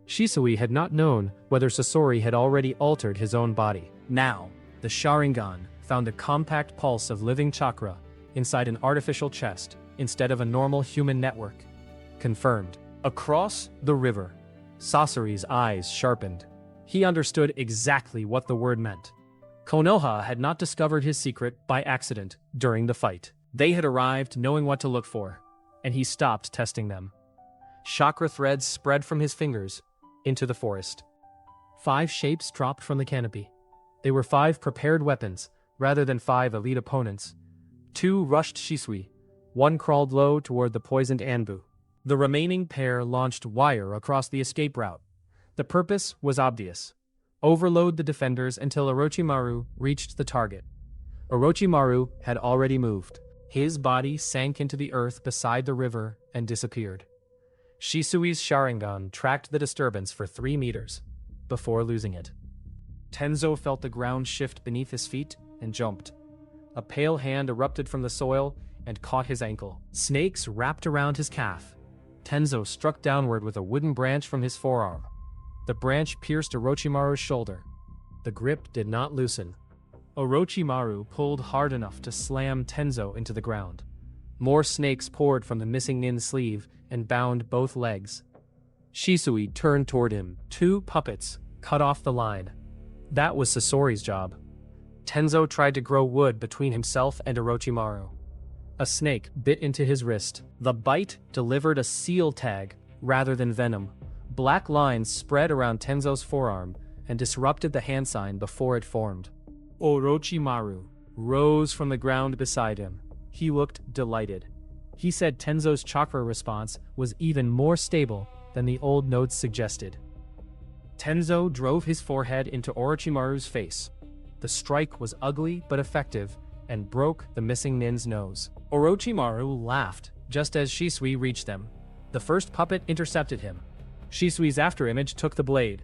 Shisui had not known whether Sasori had already altered his own body. Now, the Sharingan found a compact pulse of living chakra inside an artificial chest instead of a normal human network. Confirmed. Across the river, Sasori's eyes sharpened. He understood exactly what the word meant. Konoha had not discovered his secret by accident during the fight. They had arrived knowing what to look for, and he stopped testing them. Chakra threads spread from his fingers into the forest. 5 shapes dropped from the canopy. They were 5 prepared weapons, rather than 5 elite opponents. 2 rushed Shisui. 1 crawled low toward the poisoned Anbu. The remaining pair launched wire across the escape route. The purpose was obvious. Overload the defenders until Orochimaru reached the target. Orochimaru had already moved. His body sank into the earth beside the river and disappeared. Shisui's Sharingan tracked the disturbance for 3 meters before losing it. Tenzo felt the ground shift beneath his feet and jumped. A pale hand erupted from the soil and caught his ankle. Snakes wrapped around his calf. Tenzo struck downward with a wooden branch from his forearm. The branch pierced Orochimaru's shoulder. The grip did not loosen. Orochimaru pulled hard enough to slam Tenzo into the ground. More snakes poured from the missing nin's sleeve and bound both legs. Shisui turned toward him. 2 puppets cut off the line. That was Sasori's job. Tenzo tried to grow wood between himself and Orochimaru. A snake bit into his wrist. The bite delivered a seal tag rather than venom. Black lines spread around Tenzo's forearm and disrupted the hand sign before it formed. Orochimaru rose from the ground beside him. He looked delighted. He said Tenzo's chakra response was even more stable than the old notes suggested. Tenzo drove his forehead into Orochimaru's face. The strike was ugly but effective and broke the missing nin's nose. Orochimaru laughed just as Shisui reached them. The first puppet intercepted him. Shisui's afterimage took the blade.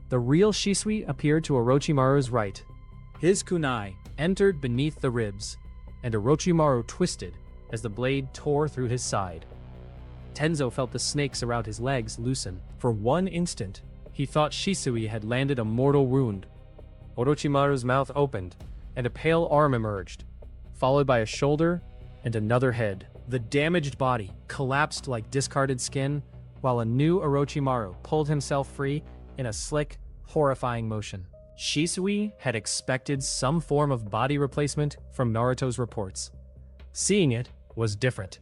The real Shisui appeared to Orochimaru's right. His kunai entered beneath the ribs, and Orochimaru twisted as the blade tore through his side. Tenzo felt the snakes around his legs loosen. For one instant, he thought Shisui had landed a mortal wound. Orochimaru's mouth opened, and a pale arm emerged, followed by a shoulder and another head. The damaged body collapsed like discarded skin, while a new Orochimaru pulled himself free in a slick, horrifying motion. Shisui had expected some form of body replacement from Naruto's reports. Seeing it was different.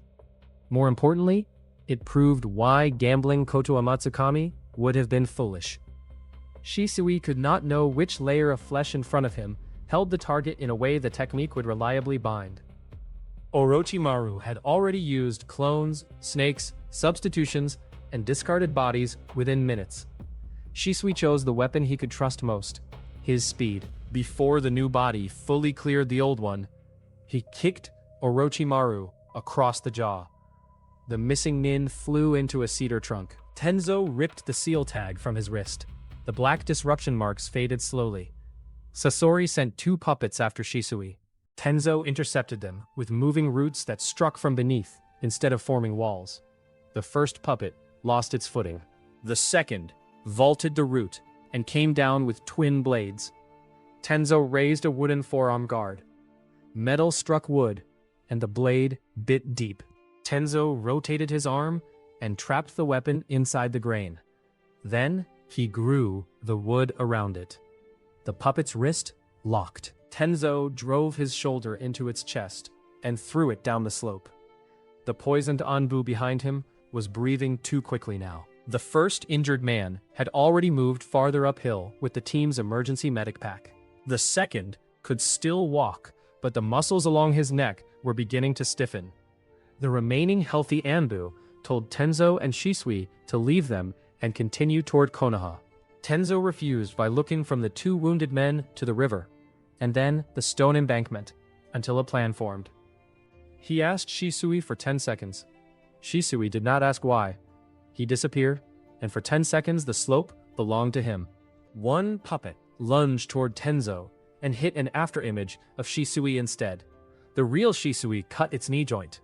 More importantly, it proved why gambling Kotoa Matsukami would have been foolish. Shisui could not know which layer of flesh in front of him held the target in a way the technique would reliably bind. Orochimaru had already used clones, snakes, substitutions, and discarded bodies within minutes. Shisui chose the weapon he could trust most, his speed. Before the new body fully cleared the old one, he kicked Orochimaru across the jaw. The missing nin flew into a cedar trunk. Tenzo ripped the seal tag from his wrist. The black disruption marks faded slowly. Sasori sent 2 puppets after Shisui. Tenzo intercepted them with moving roots that struck from beneath instead of forming walls. The first puppet lost its footing. The second vaulted the root and came down with twin blades. Tenzo raised a wooden forearm guard. Metal struck wood, and the blade bit deep. Tenzo rotated his arm and trapped the weapon inside the grain. Then he grew the wood around it. The puppet's wrist locked. Tenzo drove his shoulder into its chest and threw it down the slope. The poisoned Anbu behind him was breathing too quickly now. The first injured man had already moved farther uphill with the team's emergency medic pack. The second could still walk, but the muscles along his neck were beginning to stiffen. The remaining healthy Anbu told Tenzo and Shisui to leave them and continue toward Konoha. Tenzo refused by looking from the 2 wounded men to the river, and then the stone embankment, until a plan formed. He asked Shisui for 10 seconds. Shisui did not ask why. He disappeared, and for 10 seconds the slope belonged to him. One puppet lunged toward Tenzo and hit an afterimage of Shisui instead. The real Shisui cut its knee joint.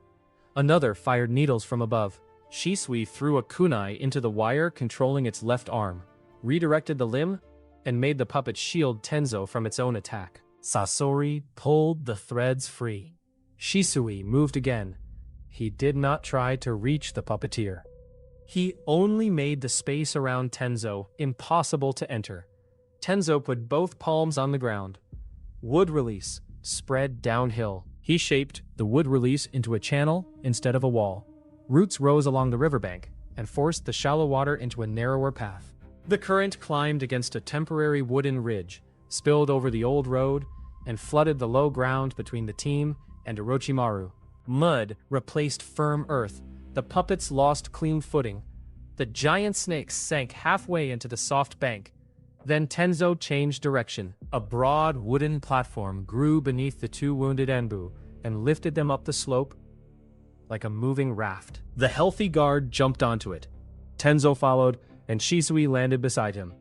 Another fired needles from above. Shisui threw a kunai into the wire controlling its left arm, redirected the limb, and made the puppet shield Tenzo from its own attack. Sasori pulled the threads free. Shisui moved again. He did not try to reach the puppeteer. He only made the space around Tenzo impossible to enter. Tenzo put both palms on the ground. Wood release spread downhill. He shaped the wood release into a channel instead of a wall. Roots rose along the riverbank and forced the shallow water into a narrower path. The current climbed against a temporary wooden ridge, spilled over the old road, and flooded the low ground between the team and Orochimaru. Mud replaced firm earth. The puppets lost clean footing. The giant snakes sank halfway into the soft bank. Then Tenzo changed direction. A broad wooden platform grew beneath the two wounded Anbu and lifted them up the slope like a moving raft. The healthy guard jumped onto it. Tenzo followed, and Shisui landed beside him.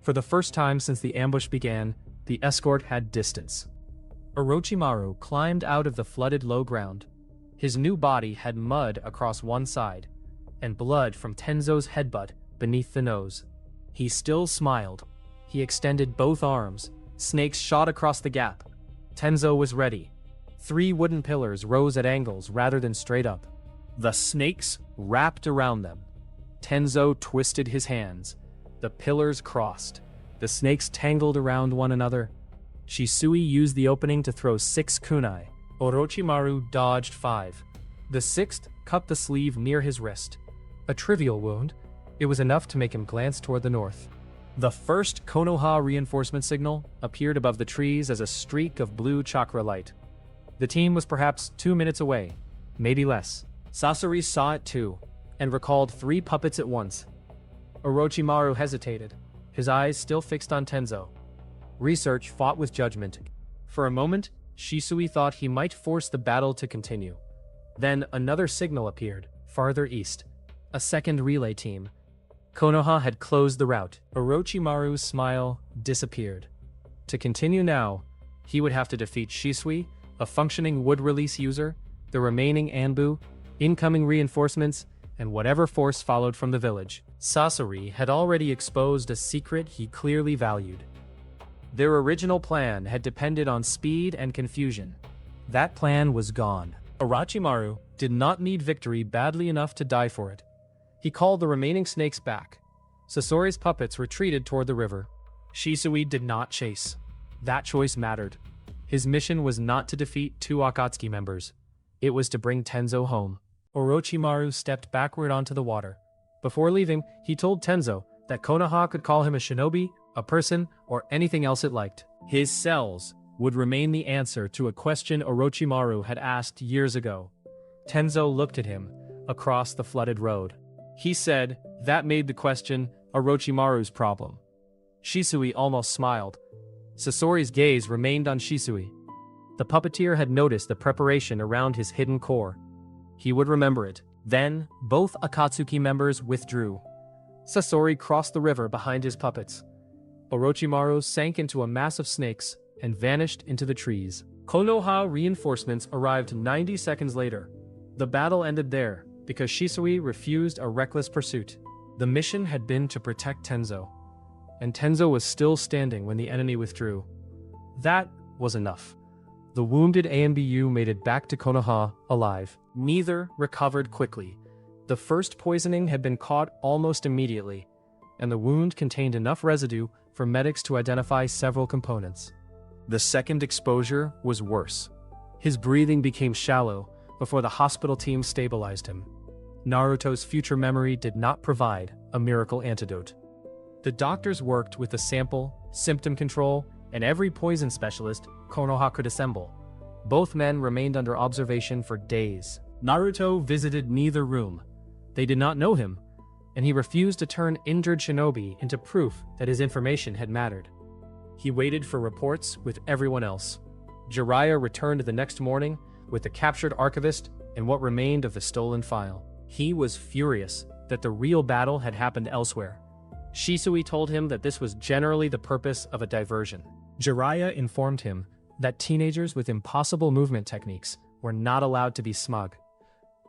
For the first time since the ambush began, the escort had distance. Orochimaru climbed out of the flooded low ground. His new body had mud across one side, and blood from Tenzo's headbutt beneath the nose. He still smiled. He extended both arms. Snakes shot across the gap. Tenzo was ready. 3 wooden pillars rose at angles rather than straight up. The snakes wrapped around them. Tenzo twisted his hands. The pillars crossed. The snakes tangled around one another. Shisui used the opening to throw 6 kunai. Orochimaru dodged 5. The 6th cut the sleeve near his wrist. A trivial wound. It was enough to make him glance toward the north. The first Konoha reinforcement signal appeared above the trees as a streak of blue chakra light. The team was perhaps 2 minutes away, maybe less. Sasori saw it too, and recalled 3 puppets at once. Orochimaru hesitated, his eyes still fixed on Tenzo. Research fought with judgment. For a moment, Shisui thought he might force the battle to continue. Then another signal appeared, farther east. A second relay team. Konoha had closed the route. Orochimaru's smile disappeared. To continue now, he would have to defeat Shisui, a functioning wood release user, the remaining Anbu, incoming reinforcements, and whatever force followed from the village. Sasori had already exposed a secret he clearly valued. Their original plan had depended on speed and confusion. That plan was gone. Orochimaru did not need victory badly enough to die for it. He called the remaining snakes back. Sasori's puppets retreated toward the river. Shisui did not chase. That choice mattered. His mission was not to defeat 2 Akatsuki members. It was to bring Tenzo home. Orochimaru stepped backward onto the water. Before leaving, he told Tenzo that Konoha could call him a shinobi, a person, or anything else it liked. His cells would remain the answer to a question Orochimaru had asked years ago. Tenzo looked at him across the flooded road. He said that made the question Orochimaru's problem. Shisui almost smiled. Sasori's gaze remained on Shisui. The puppeteer had noticed the preparation around his hidden core. He would remember it. Then, both Akatsuki members withdrew. Sasori crossed the river behind his puppets. Orochimaru sank into a mass of snakes and vanished into the trees. Konoha reinforcements arrived 90 seconds later. The battle ended there, because Shisui refused a reckless pursuit. The mission had been to protect Tenzo, and Tenzo was still standing when the enemy withdrew. That was enough. The wounded ANBU made it back to Konoha alive. Neither recovered quickly. The first poisoning had been caught almost immediately, and the wound contained enough residue for medics to identify several components. The second exposure was worse. His breathing became shallow before the hospital team stabilized him. Naruto's future memory did not provide a miracle antidote. The doctors worked with the sample, symptom control, and every poison specialist Konoha could assemble. Both men remained under observation for days. Naruto visited neither room. They did not know him, and he refused to turn injured shinobi into proof that his information had mattered. He waited for reports with everyone else. Jiraiya returned the next morning with the captured archivist and what remained of the stolen file. He was furious that the real battle had happened elsewhere. Shisui told him that this was generally the purpose of a diversion. Jiraiya informed him that teenagers with impossible movement techniques were not allowed to be smug.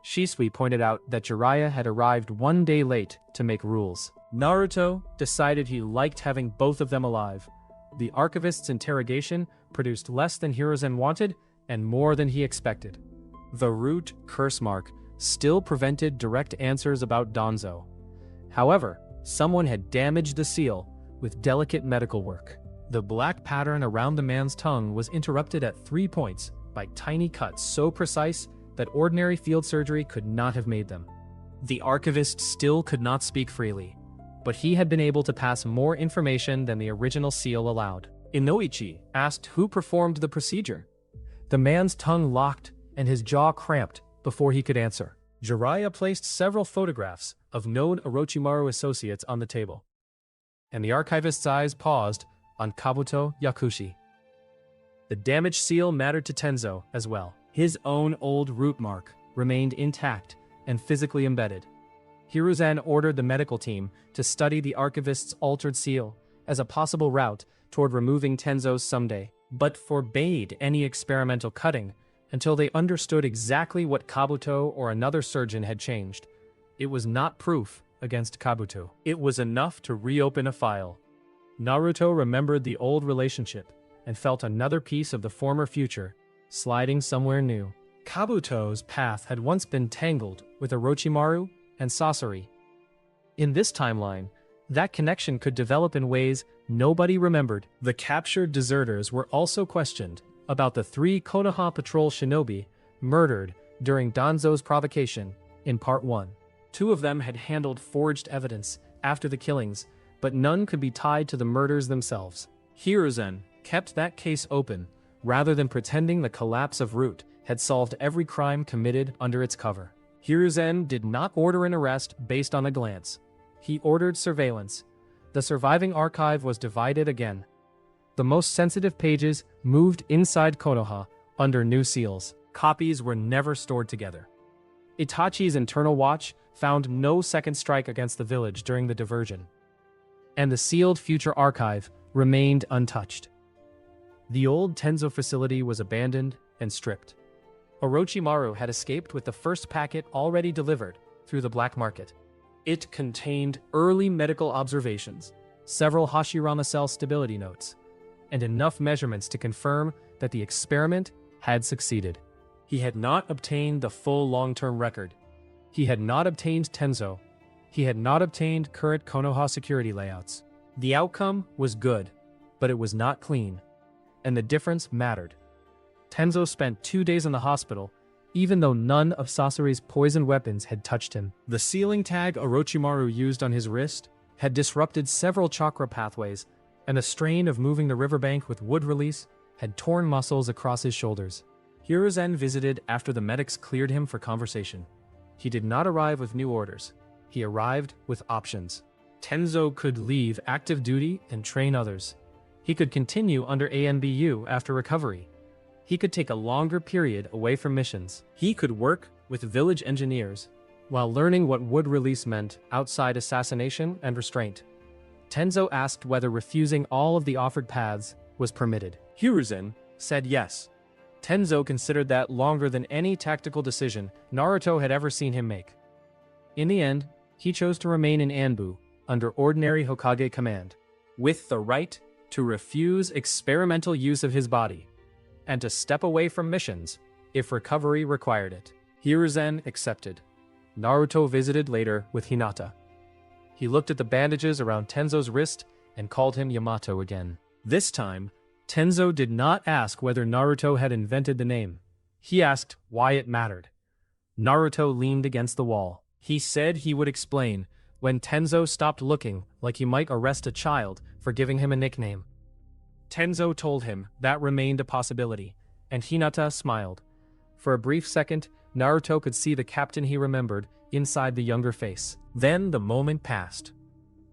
Shisui pointed out that Jiraiya had arrived 1 day late to make rules. Naruto decided he liked having both of them alive. The archivist's interrogation produced less than Hiruzen wanted and more than he expected. The root curse mark still prevented direct answers about Danzo. However, someone had damaged the seal with delicate medical work. The black pattern around the man's tongue was interrupted at 3 points by tiny cuts so precise that ordinary field surgery could not have made them. The archivist still could not speak freely, but he had been able to pass more information than the original seal allowed. Inoichi asked who performed the procedure. The man's tongue locked and his jaw cramped before he could answer. Jiraiya placed several photographs of known Orochimaru associates on the table, and the archivist's eyes paused on Kabuto Yakushi. The damaged seal mattered to Tenzo as well. His own old root mark remained intact and physically embedded. Hiruzen ordered the medical team to study the archivist's altered seal as a possible route toward removing Tenzo's someday, but forbade any experimental cutting until they understood exactly what Kabuto or another surgeon had changed. It was not proof against Kabuto. It was enough to reopen a file. Naruto remembered the old relationship and felt another piece of the former future sliding somewhere new. Kabuto's path had once been tangled with Orochimaru and Sasori. In this timeline, that connection could develop in ways nobody remembered. The captured deserters were also questioned about the 3 Konoha Patrol shinobi murdered during Danzo's provocation in Part 1. 2 of them had handled forged evidence after the killings, but none could be tied to the murders themselves. Hiruzen kept that case open rather than pretending the collapse of Root had solved every crime committed under its cover. Hiruzen did not order an arrest based on a glance. He ordered surveillance. The surviving archive was divided again. The most sensitive pages moved inside Konoha under new seals. Copies were never stored together. Itachi's internal watch found no second strike against the village during the diversion, and the sealed future archive remained untouched. The old Tenzo facility was abandoned and stripped. Orochimaru had escaped with the first packet already delivered through the black market. It contained early medical observations, several Hashirama cell stability notes, and enough measurements to confirm that the experiment had succeeded. He had not obtained the full long-term record. He had not obtained Tenzo. He had not obtained current Konoha security layouts. The outcome was good, but it was not clean, and the difference mattered. Tenzo spent 2 days in the hospital, even though none of Sasori's poison weapons had touched him. The sealing tag Orochimaru used on his wrist had disrupted several chakra pathways, and the strain of moving the riverbank with wood release had torn muscles across his shoulders. Hiruzen visited after the medics cleared him for conversation. He did not arrive with new orders. He arrived with options. Tenzo could leave active duty and train others. He could continue under ANBU after recovery. He could take a longer period away from missions. He could work with village engineers while learning what wood release meant outside assassination and restraint. Tenzo asked whether refusing all of the offered paths was permitted. Hiruzen said yes. Tenzo considered that longer than any tactical decision Naruto had ever seen him make. In the end, he chose to remain in Anbu under ordinary Hokage command, with the right to refuse experimental use of his body, and to step away from missions if recovery required it. Hiruzen accepted. Naruto visited later with Hinata. He looked at the bandages around Tenzo's wrist and called him Yamato again. This time, Tenzo did not ask whether Naruto had invented the name. He asked why it mattered. Naruto leaned against the wall. He said he would explain when Tenzo stopped looking like he might arrest a child for giving him a nickname. Tenzo told him that remained a possibility, and Hinata smiled. For a brief second, Naruto could see the captain he remembered inside the younger face. Then the moment passed.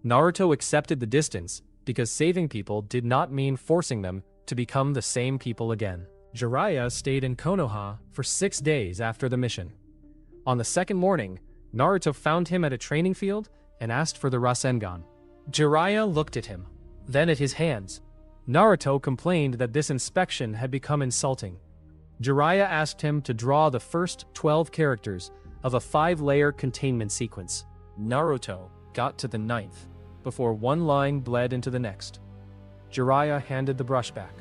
Naruto accepted the distance because saving people did not mean forcing them to become the same people again. Jiraiya stayed in Konoha for 6 days after the mission. On the second morning, Naruto found him at a training field and asked for the Rasengan. Jiraiya looked at him, then at his hands. Naruto complained that this inspection had become insulting. Jiraiya asked him to draw the first 12 characters of a 5-layer containment sequence. Naruto got to the 9th, before one line bled into the next. Jiraiya handed the brush back.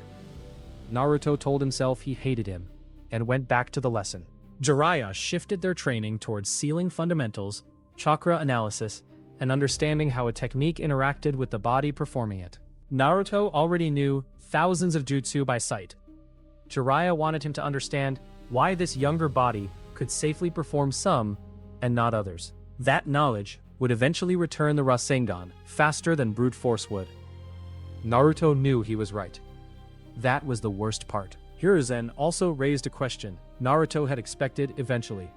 Naruto told himself he hated him, and went back to the lesson. Jiraiya shifted their training towards sealing fundamentals, chakra analysis, and understanding how a technique interacted with the body performing it. Naruto already knew thousands of jutsu by sight. Jiraiya wanted him to understand why this younger body could safely perform some and not others. That knowledge would eventually return the Rasengan faster than brute force would. Naruto knew he was right. That was the worst part. Hiruzen also raised a question Naruto had expected eventually.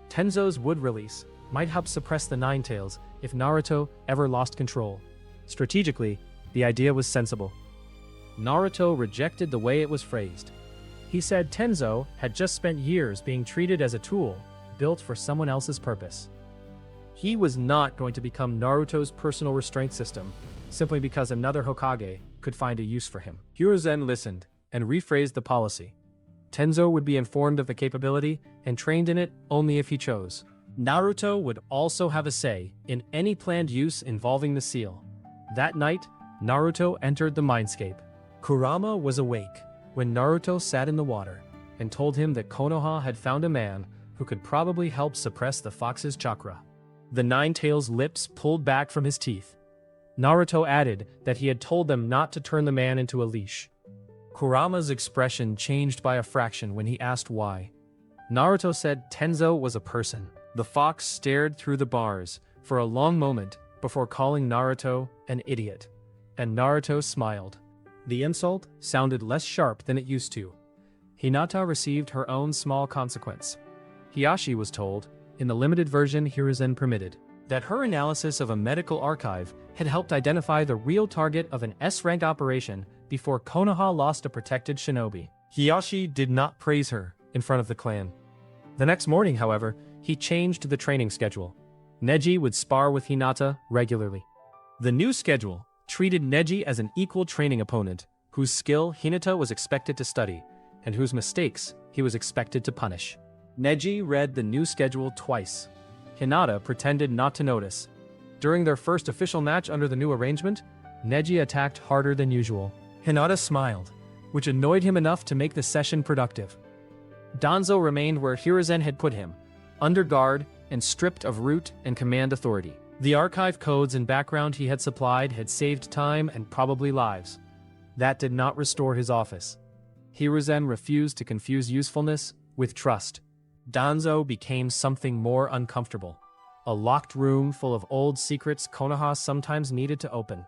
Tenzo's wood release might help suppress the Nine Tails if Naruto ever lost control. Strategically, the idea was sensible. Naruto rejected the way it was phrased. He said Tenzo had just spent years being treated as a tool, built for someone else's purpose. He was not going to become Naruto's personal restraint system, simply because another Hokage could find a use for him. Hiruzen listened and rephrased the policy. Tenzo would be informed of the capability and trained in it only if he chose. Naruto would also have a say in any planned use involving the seal. That night, Naruto entered the mindscape. Kurama was awake when Naruto sat in the water and told him that Konoha had found a man who could probably help suppress the fox's chakra. The Nine Tails' lips pulled back from his teeth. Naruto added that he had told them not to turn the man into a leash. Kurama's expression changed by a fraction when he asked why. Naruto said Tenzo was a person. The fox stared through the bars for a long moment before calling Naruto an idiot, and Naruto smiled. The insult sounded less sharp than it used to. Hinata received her own small consequence. Hiyashi was told, in the limited version Hiruzen permitted, that her analysis of a medical archive had helped identify the real target of an S-rank operation before Konoha lost a protected shinobi. Hiyashi did not praise her in front of the clan. The next morning, however, he changed the training schedule. Neji would spar with Hinata regularly. The new schedule treated Neji as an equal training opponent, whose skill Hinata was expected to study, and whose mistakes he was expected to punish. Neji read the new schedule twice. Hinata pretended not to notice. During their first official match under the new arrangement, Neji attacked harder than usual. Hinata smiled, which annoyed him enough to make the session productive. Danzo remained where Hiruzen had put him, under guard and stripped of root and command authority. The archive codes and background he had supplied had saved time and probably lives. That did not restore his office. Hiruzen refused to confuse usefulness with trust. Danzo became something more uncomfortable. A locked room full of old secrets Konoha sometimes needed to open.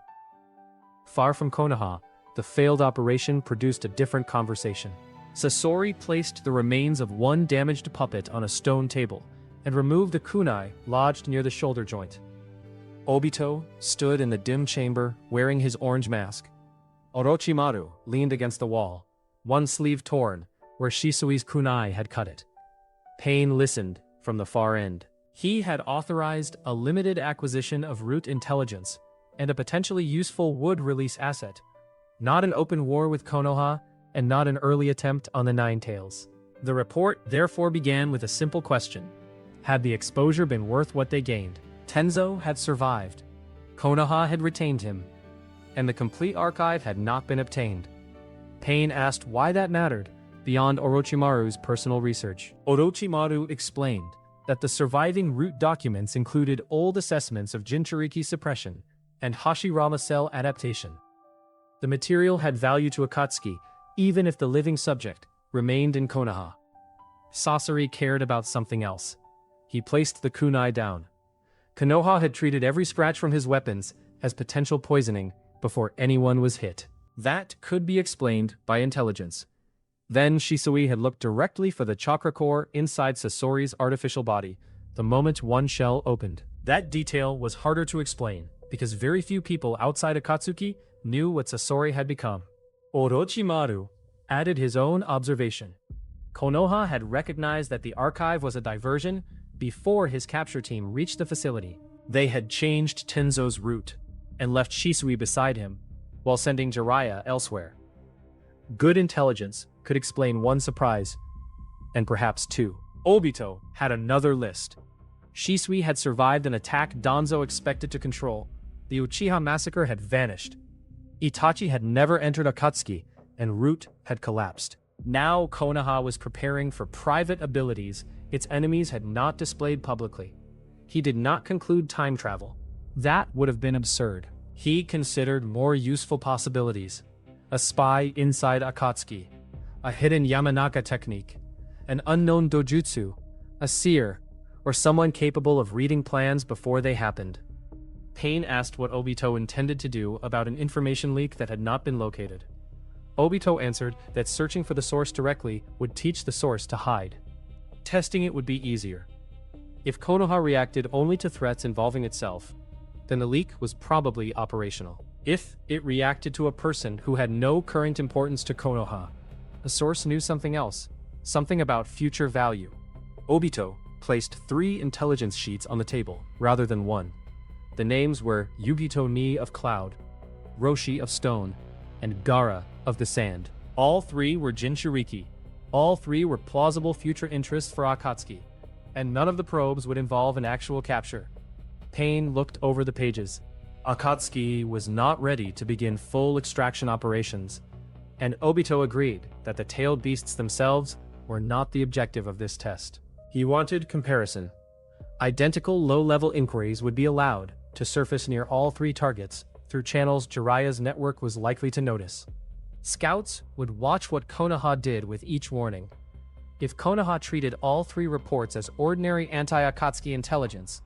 Far from Konoha, the failed operation produced a different conversation. Sasori placed the remains of one damaged puppet on a stone table and removed a kunai lodged near the shoulder joint. Obito stood in the dim chamber wearing his orange mask. Orochimaru leaned against the wall, one sleeve torn, where Shisui's kunai had cut it. Pain listened from the far end. He had authorized a limited acquisition of root intelligence and a potentially useful wood release asset. Not an open war with Konoha, and not an early attempt on the Nine Tails. The report therefore began with a simple question. Had the exposure been worth what they gained? Tenzo had survived. Konoha had retained him. And the complete archive had not been obtained. Pain asked why that mattered, beyond Orochimaru's personal research. Orochimaru explained that the surviving root documents included old assessments of Jinchuriki suppression and Hashirama cell adaptation. The material had value to Akatsuki, even if the living subject remained in Konoha. Sasori cared about something else. He placed the kunai down. Konoha had treated every scratch from his weapons as potential poisoning before anyone was hit. That could be explained by intelligence. Then Shisui had looked directly for the chakra core inside Sasori's artificial body the moment one shell opened. That detail was harder to explain because very few people outside Akatsuki knew what Sasori had become. Orochimaru added his own observation. Konoha had recognized that the archive was a diversion before his capture team reached the facility. They had changed Tenzo's route and left Shisui beside him, while sending Jiraiya elsewhere. Good intelligence could explain one surprise, and perhaps two. Obito had another list. Shisui had survived an attack Danzo expected to control. The Uchiha massacre had vanished. Itachi had never entered Akatsuki, and Root had collapsed. Now Konoha was preparing for private abilities its enemies had not displayed publicly. He did not conclude time travel. That would have been absurd. He considered more useful possibilities. A spy inside Akatsuki, a hidden Yamanaka technique, an unknown dojutsu, a seer, or someone capable of reading plans before they happened. Pain asked what Obito intended to do about an information leak that had not been located. Obito answered that searching for the source directly would teach the source to hide. Testing it would be easier. If Konoha reacted only to threats involving itself, then the leak was probably operational. If it reacted to a person who had no current importance to Konoha, the source knew something else, something about future value. Obito placed 3 intelligence sheets on the table, rather than 1. The names were Yugito Ni of Cloud, Roshi of Stone, and Gaara of the Sand. All 3 were Jinchuriki. All 3 were plausible future interests for Akatsuki, and none of the probes would involve an actual capture. Pain looked over the pages. Akatsuki was not ready to begin full extraction operations, and Obito agreed that the tailed beasts themselves were not the objective of this test. He wanted comparison. Identical low-level inquiries would be allowed to surface near all 3 targets through channels Jiraiya's network was likely to notice. Scouts would watch what Konoha did with each warning. If Konoha treated all 3 reports as ordinary anti-Akatsuki intelligence,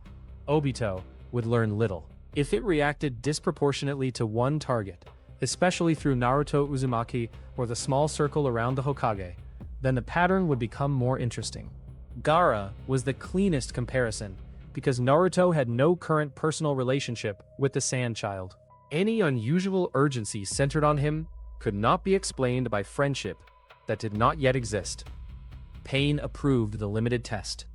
Obito would learn little. If it reacted disproportionately to one target, especially through Naruto Uzumaki or the small circle around the Hokage, then the pattern would become more interesting. Gaara was the cleanest comparison, because Naruto had no current personal relationship with the Sand Child. Any unusual urgency centered on him could not be explained by friendship that did not yet exist. Pain approved the limited test.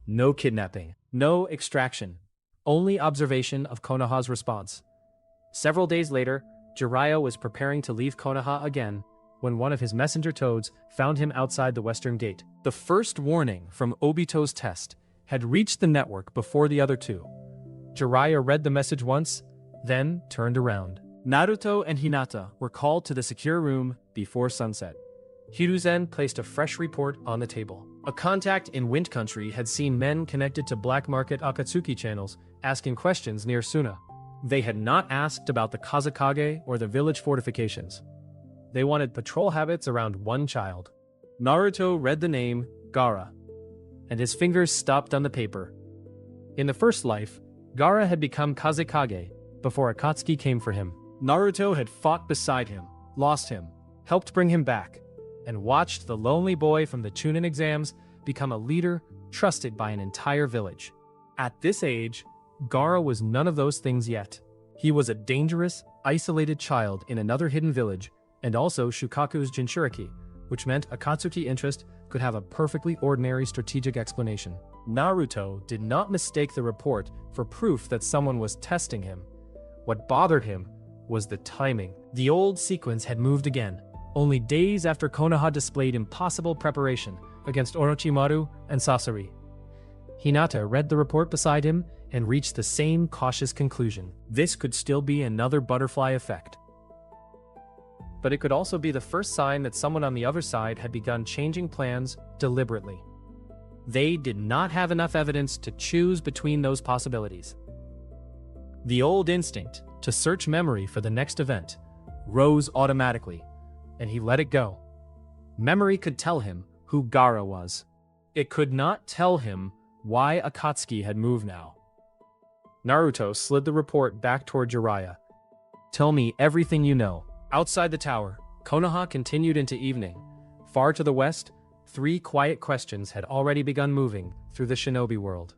No kidnapping, no extraction, only observation of Konoha's response. Several days later, Jiraiya was preparing to leave Konoha again when one of his messenger toads found him outside the western gate. The first warning from Obito's test had reached the network before the other 2. Jiraiya read the message once, then turned around. Naruto and Hinata were called to the secure room before sunset. Hiruzen placed a fresh report on the table. A contact in Wind Country had seen men connected to black market Akatsuki channels asking questions near Suna. They had not asked about the Kazekage or the village fortifications. They wanted patrol habits around one child. Naruto read the name Gaara, and his fingers stopped on the paper. In the first life, Gaara had become Kazekage before Akatsuki came for him. Naruto had fought beside him, lost him, helped bring him back, and watched the lonely boy from the Chunin exams become a leader trusted by an entire village. At this age, Gaara was none of those things yet. He was a dangerous, isolated child in another hidden village, and also Shukaku's Jinchuriki, which meant Akatsuki interest could have a perfectly ordinary strategic explanation. Naruto did not mistake the report for proof that someone was testing him. What bothered him was the timing. The old sequence had moved again, only days after Konoha displayed impossible preparation against Orochimaru and Sasori. Hinata read the report beside him and reached the same cautious conclusion. This could still be another butterfly effect. But it could also be the first sign that someone on the other side had begun changing plans deliberately. They did not have enough evidence to choose between those possibilities. The old instinct to search memory for the next event rose automatically, and he let it go. Memory could tell him who Gaara was. It could not tell him why Akatsuki had moved now. Naruto slid the report back toward Jiraiya. "Tell me everything you know." Outside the tower, Konoha continued into evening. Far to the west, 3 quiet questions had already begun moving through the shinobi world.